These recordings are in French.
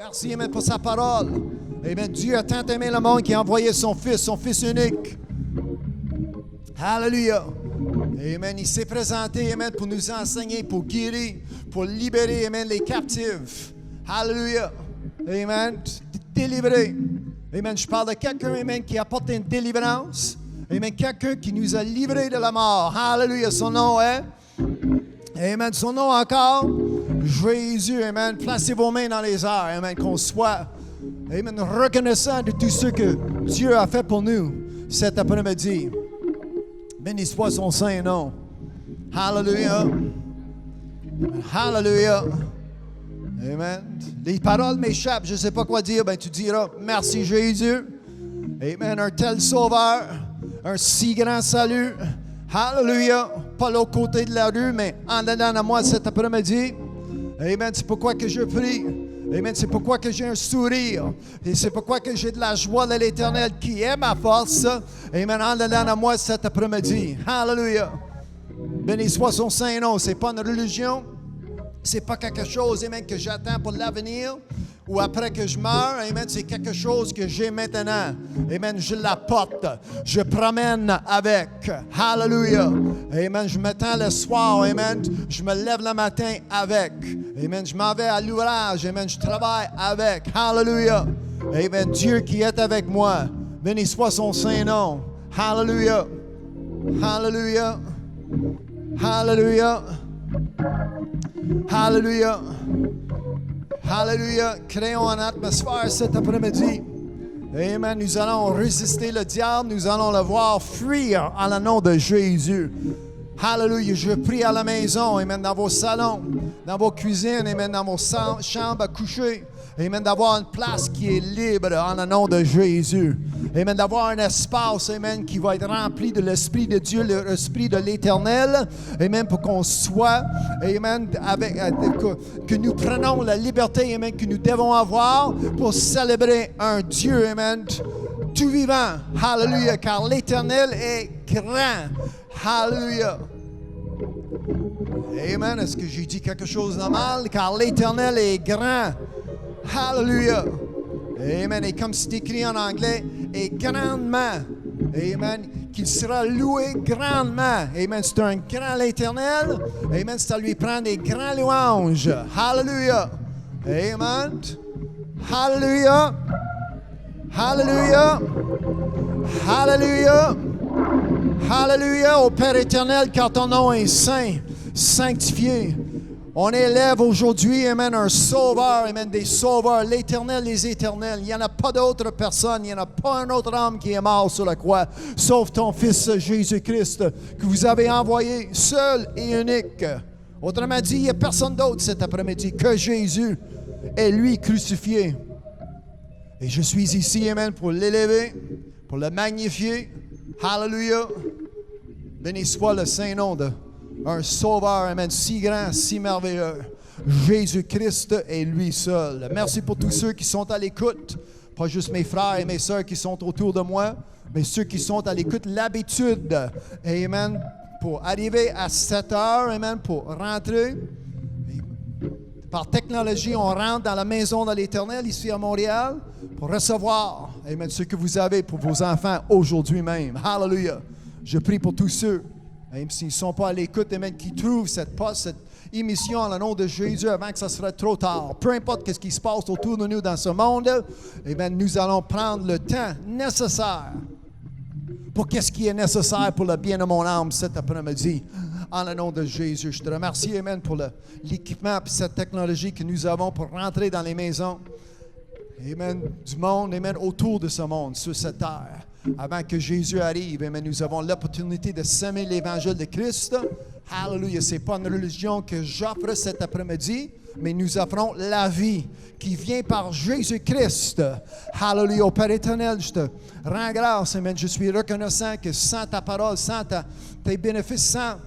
Merci, Amen, pour sa parole. Amen. Dieu a tant aimé le monde qu'il a envoyé son Fils unique. Alléluia. Amen. Il s'est présenté, Amen, pour nous enseigner, pour guérir, pour libérer, Amen, les captifs. Alléluia. Amen. Délivrer. Amen. Je parle de quelqu'un, Amen, qui apporte une délivrance. Amen. Quelqu'un qui nous a livrés de la mort. Alléluia. Son nom est... Amen. Son nom encore, Jésus. Amen. Placez vos mains dans les airs. Amen. Qu'on soit, Amen, reconnaissant de tout ce que Dieu a fait pour nous cet après-midi. Béni soit son saint nom. Hallelujah. Hallelujah. Amen. Les paroles m'échappent. Je ne sais pas quoi dire. Ben, tu diras merci Jésus. Amen. Un tel sauveur. Un si grand salut. Hallelujah. Pas l'autre côté de la rue, mais en dedans de moi cet après-midi. Amen. C'est pourquoi que je prie. Amen. C'est pourquoi que j'ai un sourire. Et c'est pourquoi que j'ai de la joie de l'Éternel qui est ma force. Amen. En dedans de moi cet après-midi. Hallelujah. Béni soit son saint nom. C'est pas une religion. C'est pas quelque chose, amen, que j'attends pour l'avenir ou après que je meurs. Amen. C'est quelque chose que j'ai maintenant. Amen. Je l'apporte. Je promène avec. Hallelujah. Amen. Je m'attends le soir. Amen. Je me lève le matin avec. Amen. Je m'en vais à l'ouvrage. Amen. Je travaille avec. Hallelujah. Amen. Dieu qui est avec moi. Béni soit son saint nom. Hallelujah. Hallelujah. Hallelujah. Hallelujah. Hallelujah. Créons une atmosphère cet après-midi. Amen. Nous allons résister le diable. Nous allons le voir fuir en le nom de Jésus. Hallelujah. Je prie à la maison. Amen. Dans vos salons, dans vos cuisines. Amen. Dans vos chambres à coucher. Amen. D'avoir une place qui est libre en le nom de Jésus. Amen. D'avoir un espace, amen, qui va être rempli de l'Esprit de Dieu, l'Esprit de l'Éternel. Amen. Pour qu'on soit, amen, que nous prenons la liberté, amen, que nous devons avoir pour célébrer un Dieu, amen, tout vivant. Hallelujah. Car l'Éternel est grand. Hallelujah. Amen. Est-ce que j'ai dit quelque chose de mal? Car l'Éternel est grand. Hallelujah. Amen. Et comme c'est écrit en anglais, et grandement. Amen. Qu'il sera loué grandement. Amen. C'est un grand l'Éternel. Amen. Ça lui prend des grands louanges. Hallelujah. Amen. Hallelujah. Hallelujah. Hallelujah. Hallelujah. Ô Père éternel, car ton nom est saint, sanctifié. On élève aujourd'hui, amen, un sauveur, amen, des sauveurs, l'Éternel, les éternels. Il n'y en a pas d'autre personne, il n'y en a pas un autre homme qui est mort sur la croix, sauf ton Fils Jésus-Christ, que vous avez envoyé seul et unique. Autrement dit, il n'y a personne d'autre cet après-midi que Jésus et lui crucifié. Et je suis ici, amen, pour l'élever, pour le magnifier. Hallelujah. Béni soit le saint nom de un sauveur, amen, si grand, si merveilleux. Jésus-Christ est lui seul. Merci pour tous ceux qui sont à l'écoute. Pas juste mes frères et mes sœurs qui sont autour de moi, mais ceux qui sont à l'écoute, l'habitude, amen, pour arriver à 7 heures, amen, pour rentrer. Par technologie, on rentre dans la maison de l'Éternel, ici à Montréal, pour recevoir, amen, ce que vous avez pour vos enfants aujourd'hui même. Hallelujah. Je prie pour tous ceux, même s'ils ne sont pas à l'écoute, amen, qui trouvent cette émission en le nom de Jésus avant que ça soit trop tard. Peu importe ce qui se passe autour de nous dans ce monde, amen, nous allons prendre le temps nécessaire pour qu'est-ce qui est nécessaire pour le bien de mon âme cet après-midi. En le nom de Jésus, je te remercie, amen, pour l'équipement et cette technologie que nous avons pour rentrer dans les maisons, amen, du monde, amen, autour de ce monde, sur cette terre. Avant que Jésus arrive, amen, nous avons l'opportunité de s'aimer l'Évangile de Christ. Hallelujah. Ce n'est pas une religion que j'offre cet après-midi, mais nous offrons la vie qui vient par Jésus-Christ. Hallelujah. Au Père éternel, je te rends grâce, amen. Je suis reconnaissant que sans ta parole, sans tes bénéfices, sans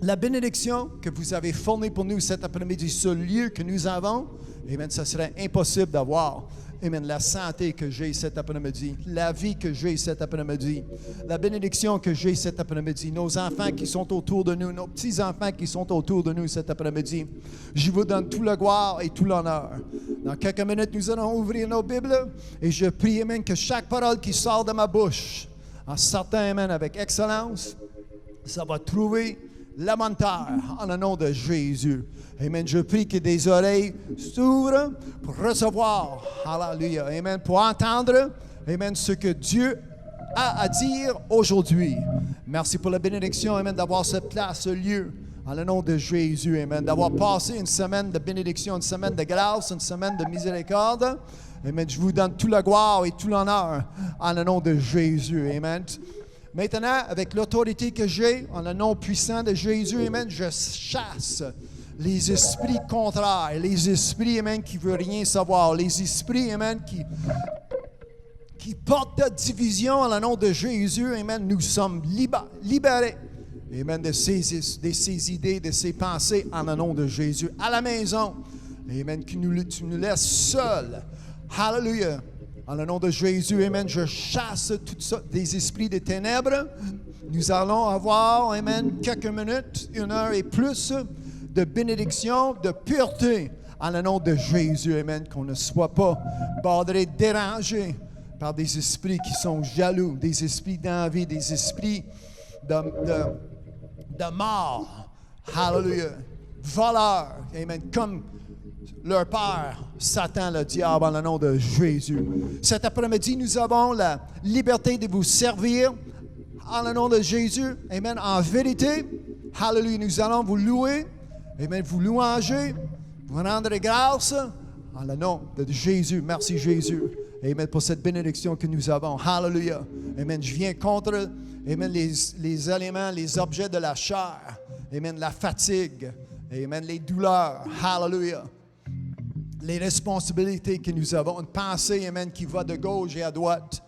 la bénédiction que vous avez fournie pour nous cet après-midi, ce lieu que nous avons, amen, ça serait impossible d'avoir. Amen. La santé que j'ai cet après-midi, la vie que j'ai cet après-midi, la bénédiction que j'ai cet après-midi, nos enfants qui sont autour de nous, nos petits-enfants qui sont autour de nous cet après-midi. Je vous donne tout le gloire et tout l'honneur. Dans quelques minutes, nous allons ouvrir nos Bibles et je prie, amen, que chaque parole qui sort de ma bouche, en sortant, amen, avec excellence, ça va trouver la bonne terre en le nom de Jésus. Amen. Je prie que des oreilles s'ouvrent pour recevoir, hallelujah, amen, pour entendre, amen, ce que Dieu a à dire aujourd'hui. Merci pour la bénédiction, amen, d'avoir cette place, ce lieu, en le nom de Jésus, amen, d'avoir passé une semaine de bénédiction, une semaine de grâce, une semaine de miséricorde. Amen. Je vous donne tout la gloire et tout l'honneur en le nom de Jésus, amen. Maintenant, avec l'autorité que j'ai, en le nom puissant de Jésus, amen, je chasse les esprits contraires, les esprits, amen, qui ne veulent rien savoir, les esprits, amen, qui portent la division en le nom de Jésus, amen. Nous sommes libérés, amen, de ces idées, de ces pensées en le nom de Jésus. À la maison, amen, tu nous laisses seuls. Hallelujah. En le nom de Jésus, amen, je chasse toutes sortes des esprits des ténèbres. Nous allons avoir, amen, quelques minutes, 1 heure et plus de bénédiction, de pureté, en le nom de Jésus, amen, qu'on ne soit pas bordé, dérangé par des esprits qui sont jaloux, des esprits d'envie, des esprits de mort, hallelujah, voleurs, amen, comme leur père, Satan, le diable, en le nom de Jésus. Cet après-midi, nous avons la liberté de vous servir en le nom de Jésus. Amen. En vérité, hallelujah, nous allons vous louer. Amen. Vous louanger, vous rendre grâce en le nom de Jésus. Merci Jésus. Amen. Pour cette bénédiction que nous avons. Hallelujah. Amen. Je viens contre, amen, les éléments, les objets de la chair. Amen. La fatigue. Amen. Les douleurs. Hallelujah. Les responsabilités que nous avons, une pensée, amen, qui va de gauche et à droite.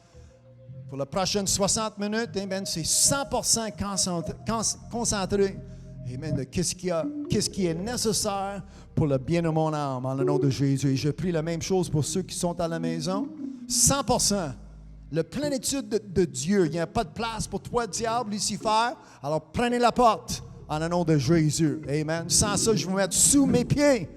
Pour les prochaines 60 minutes, amen, c'est 100% concentré, amen, de qu'est-ce qui est nécessaire pour le bien de mon âme, en le nom de Jésus. Et je prie la même chose pour ceux qui sont à la maison. 100%. La plénitude de Dieu. Il n'y a pas de place pour toi, diable, Lucifer. Alors prenez la porte, en le nom de Jésus. Amen. Sans ça, je vais vous mettre sous mes pieds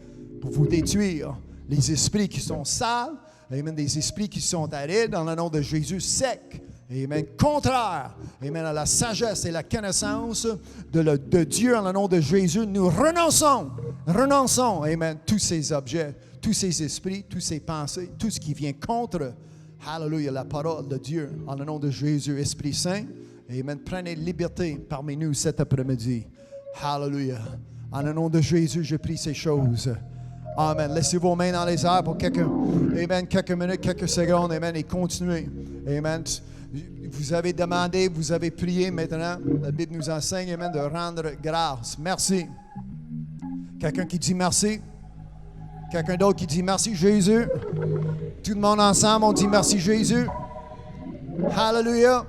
pour vous détruire. Les esprits qui sont sales, amen, des esprits qui sont arides, dans le nom de Jésus, secs, amen, contraires, amen, à la sagesse et la connaissance de Dieu, en le nom de Jésus, nous renonçons, amen, tous ces objets, tous ces esprits, tous ces pensées, tout ce qui vient contre, hallelujah, la parole de Dieu, en le nom de Jésus, Esprit Saint, amen, prenez liberté parmi nous cet après-midi, hallelujah, en le nom de Jésus, je prie ces choses. Amen. Laissez vos mains dans les airs pour quelques minutes, quelques secondes. Amen. Et continuez. Amen. Vous avez demandé, vous avez prié. Maintenant, la Bible nous enseigne, amen, de rendre grâce. Merci. Quelqu'un qui dit merci. Quelqu'un d'autre qui dit merci Jésus. Tout le monde ensemble, on dit merci Jésus. Hallelujah.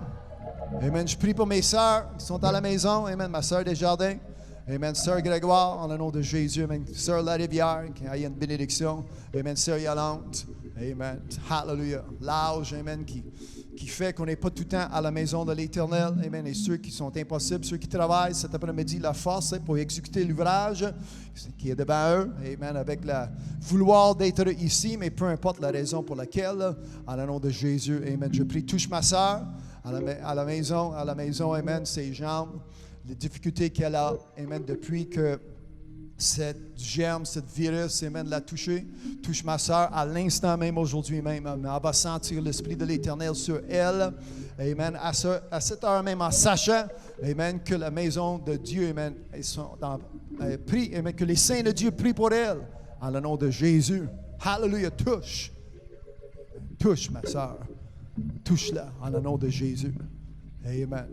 Amen. Je prie pour mes sœurs qui sont à la maison. Amen. Ma sœur Desjardins. Amen. Sœur Grégoire, en le nom de Jésus. Amen. Sœur Larivière, qui a une bénédiction. Amen. Sœur Yolande. Amen. Hallelujah. L'âge, amen, qui fait qu'on n'est pas tout le temps à la maison de l'Éternel. Amen. Et ceux qui sont impossibles, ceux qui travaillent cet après-midi, la force pour exécuter l'ouvrage qui est devant eux. Amen. Avec la vouloir d'être ici, mais peu importe la raison pour laquelle, en le nom de Jésus. Amen. Je prie, touche ma sœur à la maison, amen, ses jambes. Les difficultés qu'elle a, amen, depuis que cette germe, cette virus, amen, l'a touchée. Touche ma soeur à l'instant même, aujourd'hui même. Elle va sentir l'Esprit de l'Éternel sur elle. Amen. À cette heure même, en sachant, amen, que la maison de Dieu, amen, prie, amen, que les saints de Dieu prient pour elle. En le nom de Jésus. Hallelujah. Touche. Touche, ma soeur. Touche-la en le nom de Jésus. Amen.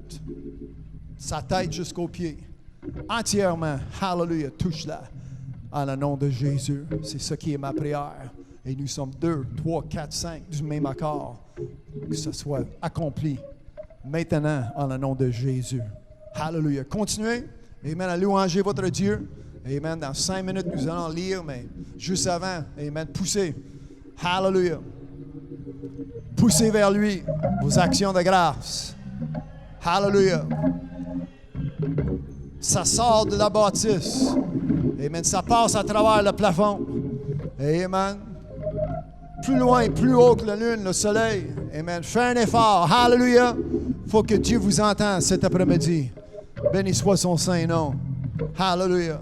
Sa tête jusqu'aux pieds. Entièrement. Hallelujah. Touche-la. En le nom de Jésus. C'est ça qui est ma prière. Et nous sommes 2, 3, 4, 5 du même accord. Que ce soit accompli. Maintenant, en le nom de Jésus. Hallelujah. Continuez. Amen. À louanger votre Dieu. Amen. Dans 5 minutes, nous allons lire, mais juste avant, amen, poussez. Hallelujah. Poussez vers lui vos actions de grâce. Hallelujah. Ça sort de la bâtisse. Amen. Ça passe à travers le plafond. Amen. Plus loin et plus haut que la lune, le soleil. Amen. Fais un effort. Hallelujah. Il faut que Dieu vous entende cet après-midi. Béni soit son saint nom. Hallelujah.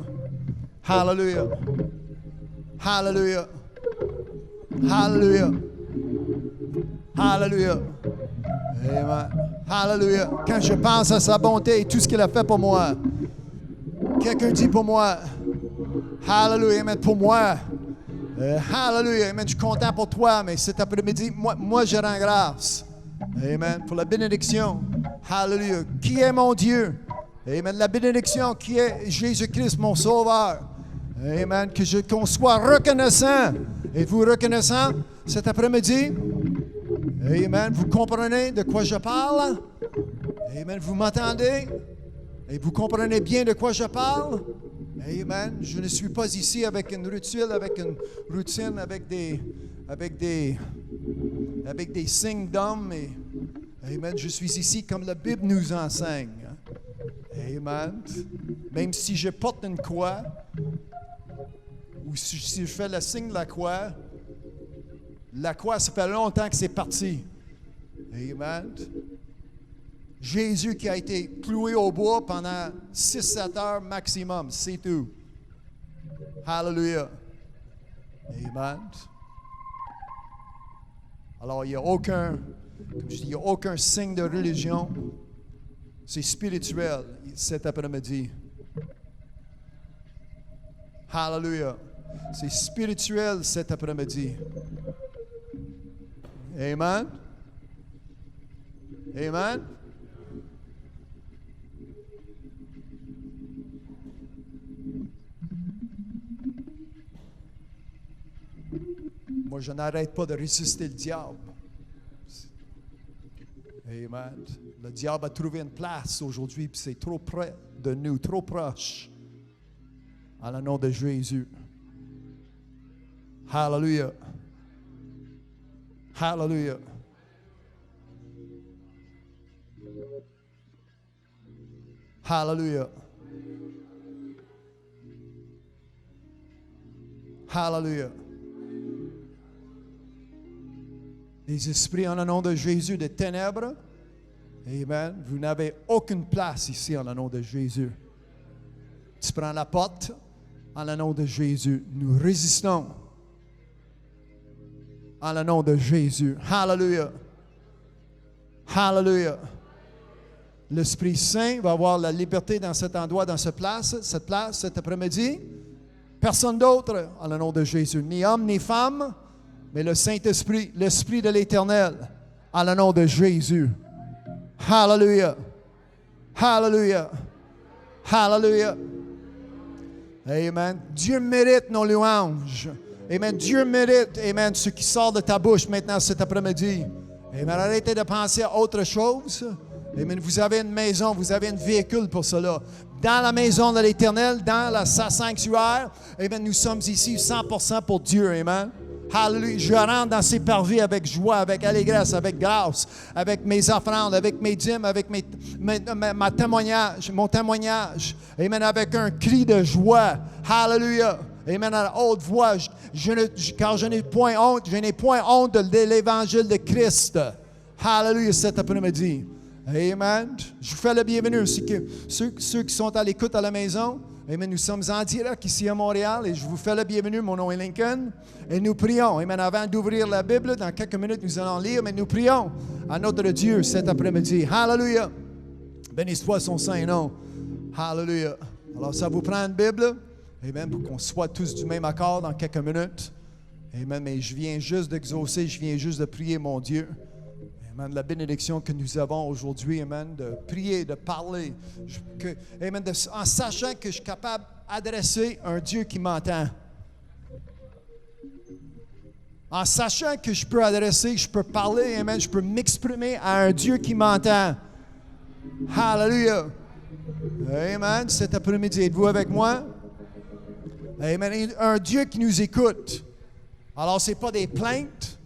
Hallelujah. Hallelujah. Hallelujah. Hallelujah. Amen. Hallelujah. Quand je pense à sa bonté et tout ce qu'il a fait pour moi, quelqu'un dit pour moi, Hallelujah, Amen, pour moi. Hallelujah, Amen, je suis content pour toi, mais cet après-midi, moi je rends grâce. Amen, pour la bénédiction. Hallelujah. Qui est mon Dieu? Amen, la bénédiction qui est Jésus-Christ, mon Sauveur. Amen, qu'on soit reconnaissant. Êtes-vous reconnaissant cet après-midi? Amen, vous comprenez de quoi je parle? Amen, vous m'entendez? Et vous comprenez bien de quoi je parle? Amen. Je ne suis pas ici avec une routine, avec des signes d'hommes. Amen. Je suis ici comme la Bible nous enseigne. Amen. Même si je porte une croix, ou si je fais le signe de la croix, ça fait longtemps que c'est parti. Amen. Jésus qui a été cloué au bois pendant 6-7 heures maximum, c'est tout. Hallelujah. Amen. Alors, il n'y a aucun signe de religion. C'est spirituel cet après-midi. Hallelujah. C'est spirituel cet après-midi. Amen. Amen. Moi, je n'arrête pas de résister le diable. Amen. Le diable a trouvé une place aujourd'hui, puis c'est trop près de nous, trop proche. En le nom de Jésus. Hallelujah. Hallelujah. Hallelujah. Hallelujah. Les esprits en le nom de Jésus de ténèbres, amen, vous n'avez aucune place ici en le nom de Jésus. Tu prends la porte en le nom de Jésus. Nous résistons en le nom de Jésus. Hallelujah. Hallelujah. L'Esprit Saint va avoir la liberté dans cet endroit, dans cette place, cet après-midi. Personne d'autre en le nom de Jésus. Ni homme, ni femme, mais le Saint-Esprit, l'Esprit de l'Éternel, en le nom de Jésus. Hallelujah. Hallelujah. Hallelujah. Amen. Dieu mérite nos louanges. Amen. Dieu mérite, amen, ce qui sort de ta bouche maintenant cet après-midi. Amen. Arrêtez de penser à autre chose. Amen. Vous avez une maison, vous avez un véhicule pour cela. Dans la maison de l'Éternel, dans sa sanctuaire, amen, nous sommes ici 100% pour Dieu. Amen. Hallelujah. Je rentre dans ses parvis avec joie, avec allégresse, avec grâce, avec mes offrandes, avec mes dîmes, avec mon témoignage. Amen. Avec un cri de joie. Hallelujah. Amen. À la haute voix. Car je n'ai point honte de l'évangile de Christ. Hallelujah. Cet après-midi. Amen. Je vous fais le bienvenu. Ceux qui sont à l'écoute à la maison, amen, nous sommes en direct ici à Montréal et je vous fais le bienvenu. Mon nom est Lincoln. Et nous prions. Amen. Avant d'ouvrir la Bible, dans quelques minutes, nous allons lire, mais nous prions à notre Dieu cet après-midi. Hallelujah. Béni soit son saint nom. Hallelujah. Alors, ça vous prend une Bible. Amen. Pour qu'on soit tous du même accord dans quelques minutes. Amen. Mais je viens juste d'exaucer, je viens juste de prier mon Dieu. Amen, la bénédiction que nous avons aujourd'hui, amen, de prier, de parler, amen, en sachant que je suis capable d'adresser un Dieu qui m'entend. En sachant que je peux adresser, je peux parler, amen, je peux m'exprimer à un Dieu qui m'entend. Hallelujah. Amen. Cet après-midi, êtes-vous avec moi? Amen. Un Dieu qui nous écoute. Alors, ce n'est pas des plaintes.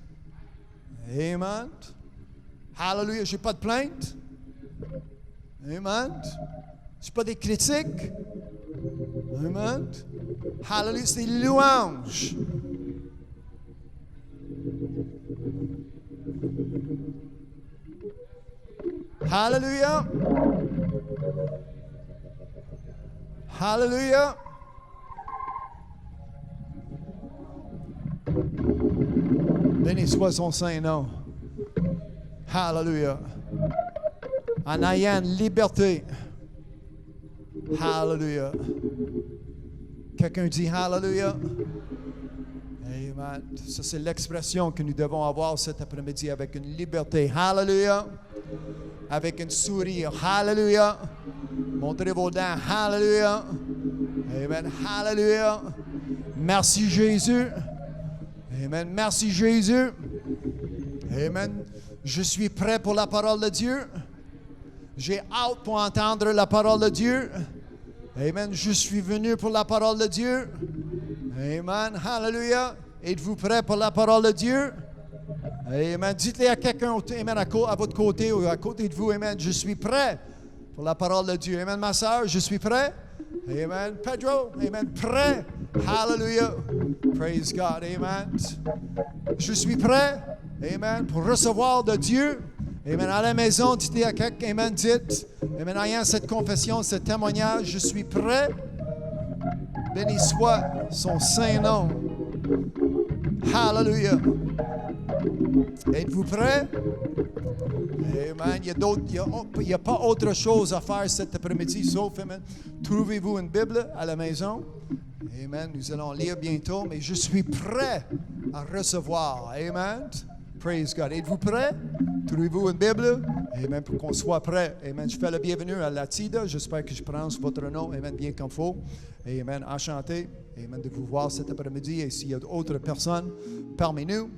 Amen. Hallelujah. Je n'ai pas de plainte. Amen. Je n'ai pas des critiques. Amen. Hallelujah. C'est des louanges. Hallelujah. Hallelujah. Béni soit son Saint-Nom. Hallelujah. En ayant liberté. Hallelujah. Quelqu'un dit Hallelujah. Amen. Ça, c'est l'expression que nous devons avoir cet après-midi avec une liberté. Hallelujah. Avec un sourire. Hallelujah. Montrez vos dents. Hallelujah. Amen. Hallelujah. Merci Jésus. Amen. Merci Jésus. Amen. Je suis prêt pour la parole de Dieu. J'ai hâte pour entendre la parole de Dieu. Amen. Je suis venu pour la parole de Dieu. Amen. Hallelujah. Êtes-vous prêt pour la parole de Dieu? Amen. Dites-le à quelqu'un, amen, à votre côté ou à côté de vous. Amen. Je suis prêt pour la parole de Dieu. Amen, ma soeur, je suis prêt. Amen. Pedro, amen, prêt. Hallelujah. Praise God. Amen. Je suis prêt. Amen. Pour recevoir de Dieu. Amen. À la maison, dites à quelqu'un, amen, dites. Amen. Ayant cette confession, ce témoignage, je suis prêt. Béni soit son saint nom. Hallelujah. Êtes-vous prêts? Amen. Il n'y a pas autre chose à faire cet après-midi sauf, amen. Trouvez-vous une Bible à la maison? Amen. Nous allons lire bientôt, mais je suis prêt à recevoir. Amen. Praise God. Êtes-vous prêts? Trouvez-vous une Bible? Amen. Pour qu'on soit prêt. Amen. Je fais le bienvenue à Latida. J'espère que je prononce votre nom. Amen. Bien comme il faut. Amen. Enchanté. Amen. De vous voir cet après-midi. Et s'il y a d'autres personnes parmi nous,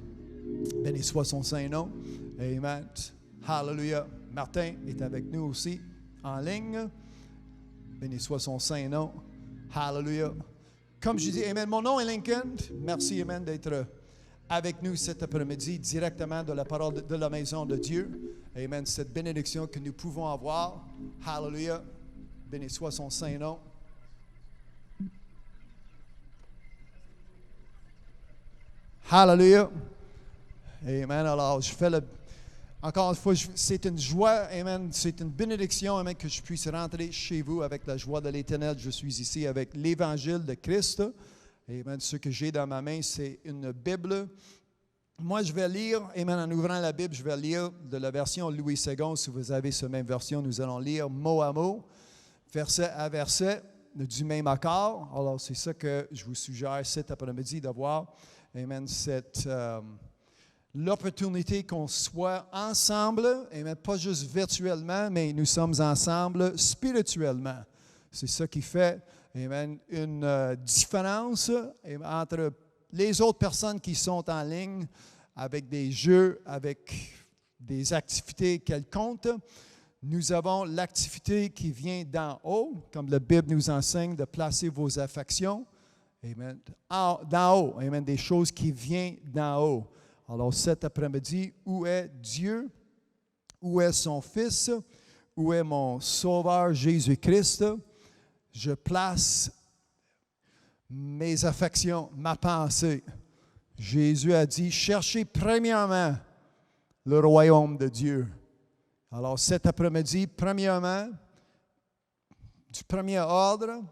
béni soit son saint nom. Amen. Hallelujah. Martin est avec nous aussi en ligne. Béni soit son saint nom. Hallelujah. Comme je dis, amen. Mon nom est Lincoln. Merci, amen, d'être avec nous cet après-midi, directement de la parole de la maison de Dieu. Amen. Cette bénédiction que nous pouvons avoir. Hallelujah. Béni soit son saint nom. Hallelujah. Amen. Alors, je fais encore une fois, c'est une joie, amen, c'est une bénédiction, amen, que je puisse rentrer chez vous avec la joie de l'Éternel. Je suis ici avec l'Évangile de Christ. Amen. Ce que j'ai dans ma main, c'est une Bible. Moi, je vais lire, amen, en ouvrant la Bible, je vais lire de la version Louis II. Si vous avez cette même version, nous allons lire mot à mot, verset à verset, du même accord. Alors, c'est ça que je vous suggère cet après-midi d'avoir. Amen. L'opportunité qu'on soit ensemble, amen, pas juste virtuellement, mais nous sommes ensemble spirituellement. C'est ça qui fait, amen, une différence entre les autres personnes qui sont en ligne avec des jeux, avec des activités quelconques. Nous avons l'activité qui vient d'en haut, comme la Bible nous enseigne de placer vos affections. Amen. D'en haut, amen, des choses qui viennent d'en haut. Alors cet après-midi, où est Dieu? Où est son Fils? Où est mon Sauveur Jésus-Christ? Je place mes affections, ma pensée. Jésus a dit, cherchez premièrement le royaume de Dieu. Alors cet après-midi, premièrement, du premier ordre,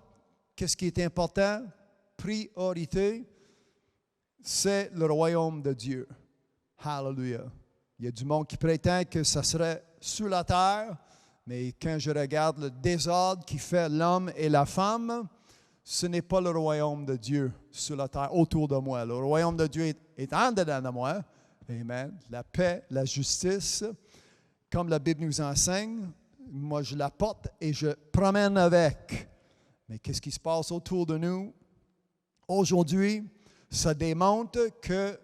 qu'est-ce qui est important? Priorité, c'est le royaume de Dieu. Hallelujah. Il y a du monde qui prétend que ça serait sous la terre, mais quand je regarde le désordre qui fait l'homme et la femme, ce n'est pas le royaume de Dieu sur la terre autour de moi. Le royaume de Dieu est en dedans de moi. Amen. La paix, la justice, comme la Bible nous enseigne, moi je la porte et je promène avec. Mais qu'est-ce qui se passe autour de nous? Aujourd'hui, ça démontre que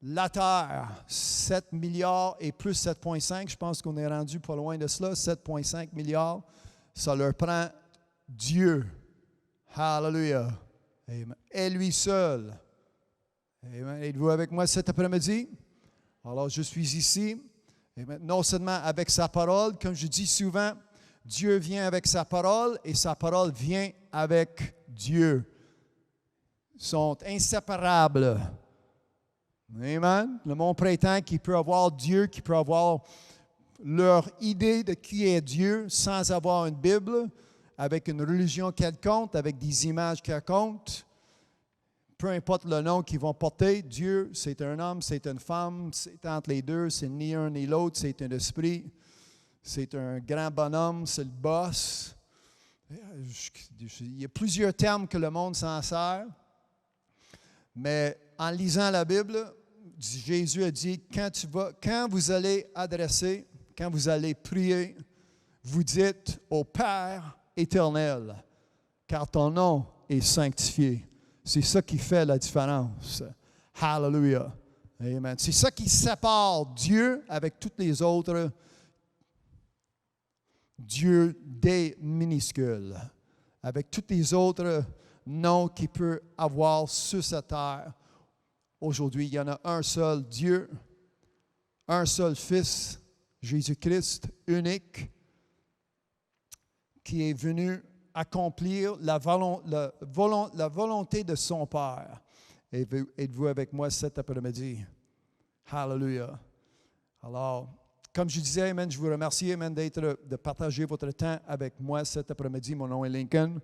la Terre, 7 milliards et plus 7,5, je pense qu'on est rendu pas loin de cela, 7,5 milliards, ça leur prend Dieu. Hallelujah. Amen. Et lui seul. Amen. Êtes-vous avec moi cet après-midi? Alors, je suis ici, et non seulement avec sa parole, comme je dis souvent, Dieu vient avec sa parole et sa parole vient avec Dieu. Ils sont inséparables. Amen. Le monde prétend qu'il peut avoir Dieu, qu'il peut avoir leur idée de qui est Dieu sans avoir une Bible, avec une religion quelconque, avec des images quelconques. Peu importe le nom qu'ils vont porter, Dieu, c'est un homme, c'est une femme, c'est entre les deux, c'est ni un ni l'autre, c'est un esprit, c'est un grand bonhomme, c'est le boss. Il y a plusieurs termes que le monde s'en sert, mais en lisant la Bible, Jésus a dit, quand vous allez adresser, quand vous allez prier, vous dites au Père éternel, car ton nom est sanctifié. C'est ça qui fait la différence. Hallelujah. Amen. C'est ça qui sépare Dieu avec tous les autres dieux des minuscules, avec tous les autres noms qu'il peut avoir sur cette terre. Aujourd'hui, il y en a un seul Dieu, un seul Fils, Jésus-Christ, unique, qui est venu accomplir la volonté de son Père. Êtes-vous avec moi cet après-midi? Hallelujah. Alors, comme je disais, amen, je vous remercie, amen, de partager votre temps avec moi cet après-midi. Mon nom est Lincoln.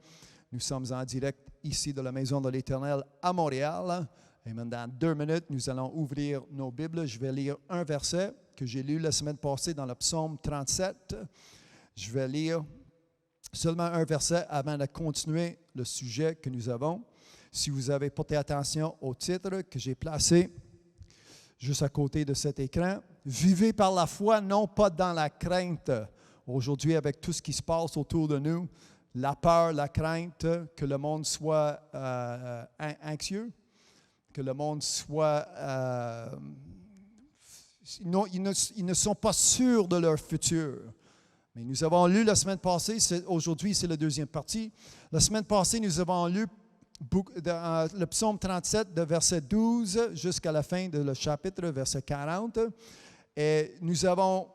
Nous sommes en direct ici de la Maison de l'Éternel à Montréal. Amen. Dans 2 minutes, nous allons ouvrir nos Bibles. Je vais lire un verset que j'ai lu la semaine passée dans le psaume 37. Je vais lire seulement un verset avant de continuer le sujet que nous avons. Si vous avez porté attention au titre que j'ai placé juste à côté de cet écran, « Vivez par la foi, non pas dans la crainte ». Aujourd'hui, avec tout ce qui se passe autour de nous, la peur, la crainte, que le monde soit anxieux, que le monde soit... ils ne sont pas sûrs de leur futur. Mais nous avons lu la semaine passée, aujourd'hui c'est la deuxième partie. La semaine passée, nous avons lu le psaume 37 de verset 12 jusqu'à la fin de le chapitre, verset 40. Et nous avons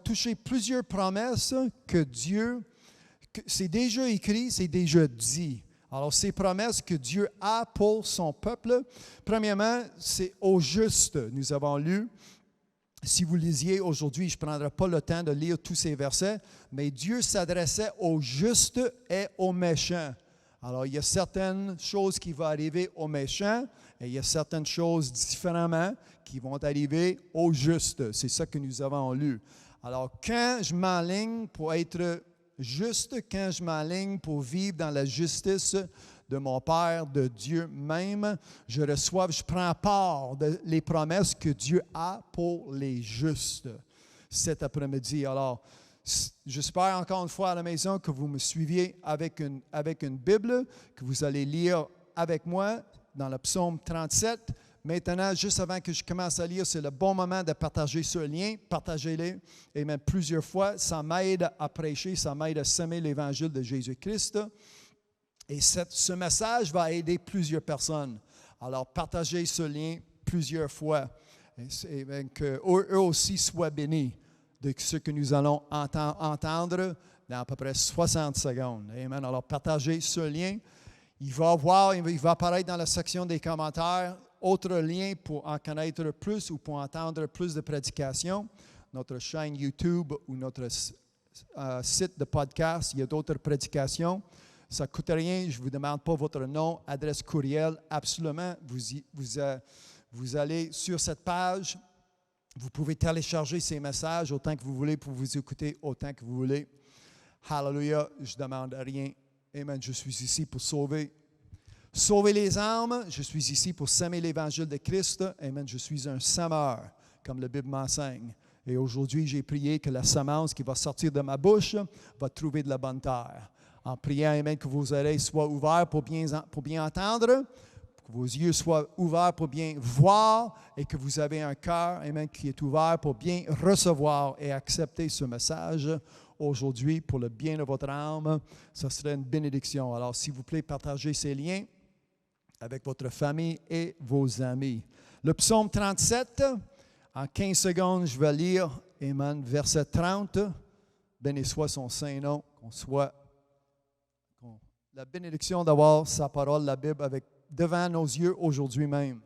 touché plusieurs promesses que Dieu, c'est déjà écrit, c'est déjà dit. Alors, ces promesses que Dieu a pour son peuple, premièrement, c'est au juste. Nous avons lu. Si vous lisiez aujourd'hui, je ne prendrai pas le temps de lire tous ces versets, mais Dieu s'adressait aux justes et aux méchants. Alors, il y a certaines choses qui vont arriver aux méchants et il y a certaines choses différemment qui vont arriver aux justes. C'est ça que nous avons lu. Alors, quand je m'enligne pour être juste, quand je m'enligne pour vivre dans la justice de mon Père, de Dieu même, je prends part des promesses que Dieu a pour les justes cet après-midi. Alors, j'espère encore une fois à la maison que vous me suiviez avec une Bible, que vous allez lire avec moi dans le psaume 37. Maintenant, juste avant que je commence à lire, c'est le bon moment de partager ce lien. Partagez-le, et même plusieurs fois. Ça m'aide à prêcher, ça m'aide à semer l'Évangile de Jésus-Christ. Et ce message va aider plusieurs personnes. Alors, partagez ce lien plusieurs fois. Et qu'eux aussi soient bénis de ce que nous allons entendre dans à peu près 60 secondes. Amen. Alors, partagez ce lien. Il va apparaître dans la section des commentaires autre lien pour en connaître plus ou pour entendre plus de prédications. Notre chaîne YouTube ou notre site de podcast, il y a d'autres prédications. Ça ne coûte rien, je ne vous demande pas votre nom, adresse courriel, absolument. Vous allez sur cette page, vous pouvez télécharger ces messages autant que vous voulez pour vous écouter autant que vous voulez. Hallelujah, je ne demande rien. Amen, je suis ici pour sauver les âmes. Je suis ici pour semer l'Évangile de Christ. Amen, je suis un semeur, comme la Bible m'enseigne. Et aujourd'hui, j'ai prié que la semence qui va sortir de ma bouche va trouver de la bonne terre. En priant, amen, que vos oreilles soient ouvertes pour bien entendre, que vos yeux soient ouverts pour bien voir et que vous avez un cœur, amen, qui est ouvert pour bien recevoir et accepter ce message aujourd'hui pour le bien de votre âme. Ce serait une bénédiction. Alors, s'il vous plaît, partagez ces liens avec votre famille et vos amis. Le psaume 37, En 15 secondes, je vais lire, amen, verset 30. Béni soit son Saint-Nom, la bénédiction d'avoir sa parole, la Bible, devant nos yeux aujourd'hui même.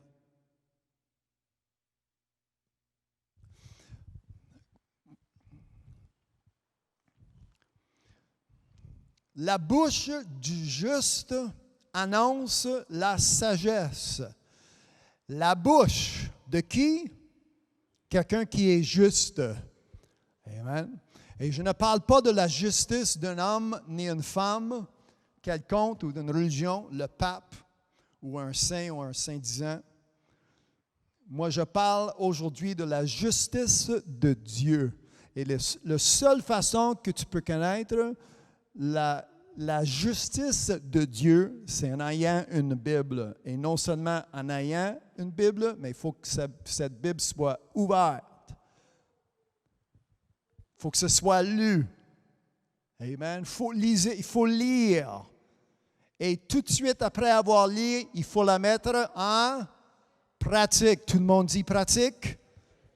La bouche du juste annonce la sagesse. La bouche de qui? Quelqu'un qui est juste. Amen. Et je ne parle pas de la justice d'un homme ni une femme quelconque ou d'une religion, le pape ou un saint disant. Moi, je parle aujourd'hui de la justice de Dieu. Et la seule façon que tu peux connaître la justice de Dieu, c'est en ayant une Bible. Et non seulement en ayant une Bible, mais il faut que cette Bible soit ouverte. Il faut que ce soit lu. Amen. Il faut lire. Et tout de suite après avoir lu, il faut la mettre en pratique. Tout le monde dit pratique?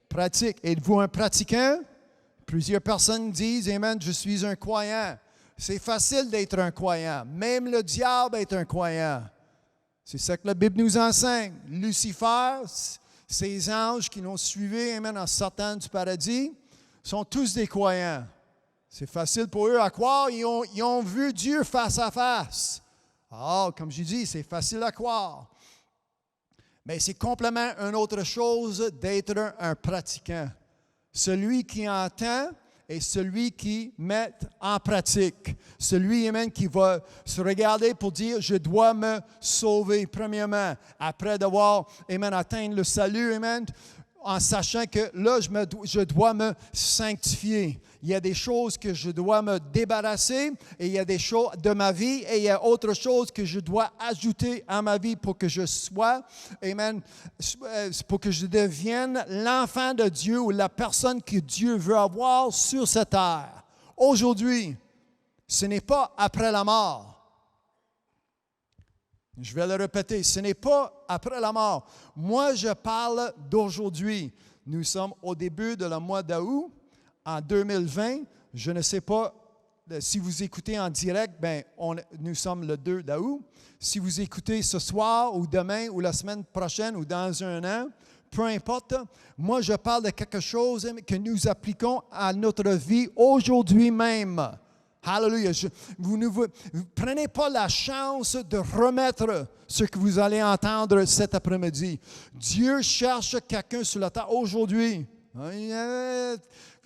Pratique. Êtes-vous un pratiquant? Plusieurs personnes disent, amen, je suis un croyant. C'est facile d'être un croyant. Même le diable est un croyant. C'est ça que la Bible nous enseigne. Lucifer, ces anges qui l'ont suivi, amen, en sortant du paradis, sont tous des croyants. C'est facile pour eux à croire. Ils ont vu Dieu face à face. Ah, comme je dis, c'est facile à croire. Mais c'est complètement une autre chose d'être un pratiquant. Celui qui entend et celui qui met en pratique. Celui, amen, qui va se regarder pour dire, je dois me sauver, premièrement, après d'avoir, amen, atteint le salut, amen, en sachant que là, je dois me sanctifier. Il y a des choses que je dois me débarrasser et il y a des choses de ma vie et il y a autre chose que je dois ajouter à ma vie pour que je sois, amen, pour que je devienne l'enfant de Dieu ou la personne que Dieu veut avoir sur cette terre. Aujourd'hui, ce n'est pas après la mort. Je vais le répéter, ce n'est pas après la mort. Moi, je parle d'aujourd'hui. Nous sommes au début de le mois d'août, en 2020. Je ne sais pas si vous écoutez en direct, nous sommes le 2 d'août. Si vous écoutez ce soir ou demain ou la semaine prochaine ou dans un an, peu importe, moi, je parle de quelque chose que nous appliquons à notre vie aujourd'hui même. Hallelujah. Vous ne prenez pas la chance de remettre ce que vous allez entendre cet après-midi. Dieu cherche quelqu'un sur la terre aujourd'hui. Vous dites,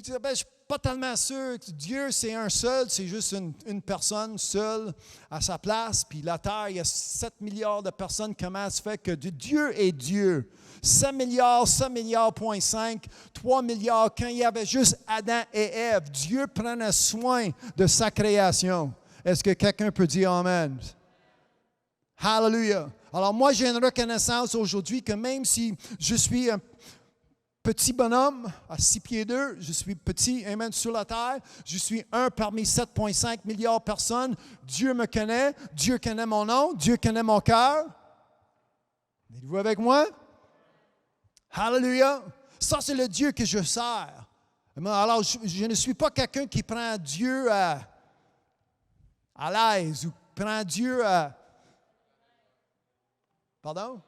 je ne suis pas tellement sûr que Dieu, c'est un seul, c'est juste une personne seule à sa place. Puis la terre, il y a 7 milliards de personnes. Comment ça fait que Dieu est Dieu? 7 milliards, 5, 3 milliards, quand il y avait juste Adam et Ève, Dieu prenait soin de sa création. Est-ce que quelqu'un peut dire Amen? Hallelujah. Alors moi, j'ai une reconnaissance aujourd'hui que même si je suis un petit bonhomme à 6 pieds 2, je suis petit, amen, sur la terre, je suis un parmi 7,5 milliards de personnes, Dieu me connaît, Dieu connaît mon nom, Dieu connaît mon cœur. Êtes-vous avec moi? Hallelujah! Ça, c'est le Dieu que je sers. Alors, je ne suis pas quelqu'un qui prend Dieu à l'aise ou prend Dieu à... Pardon?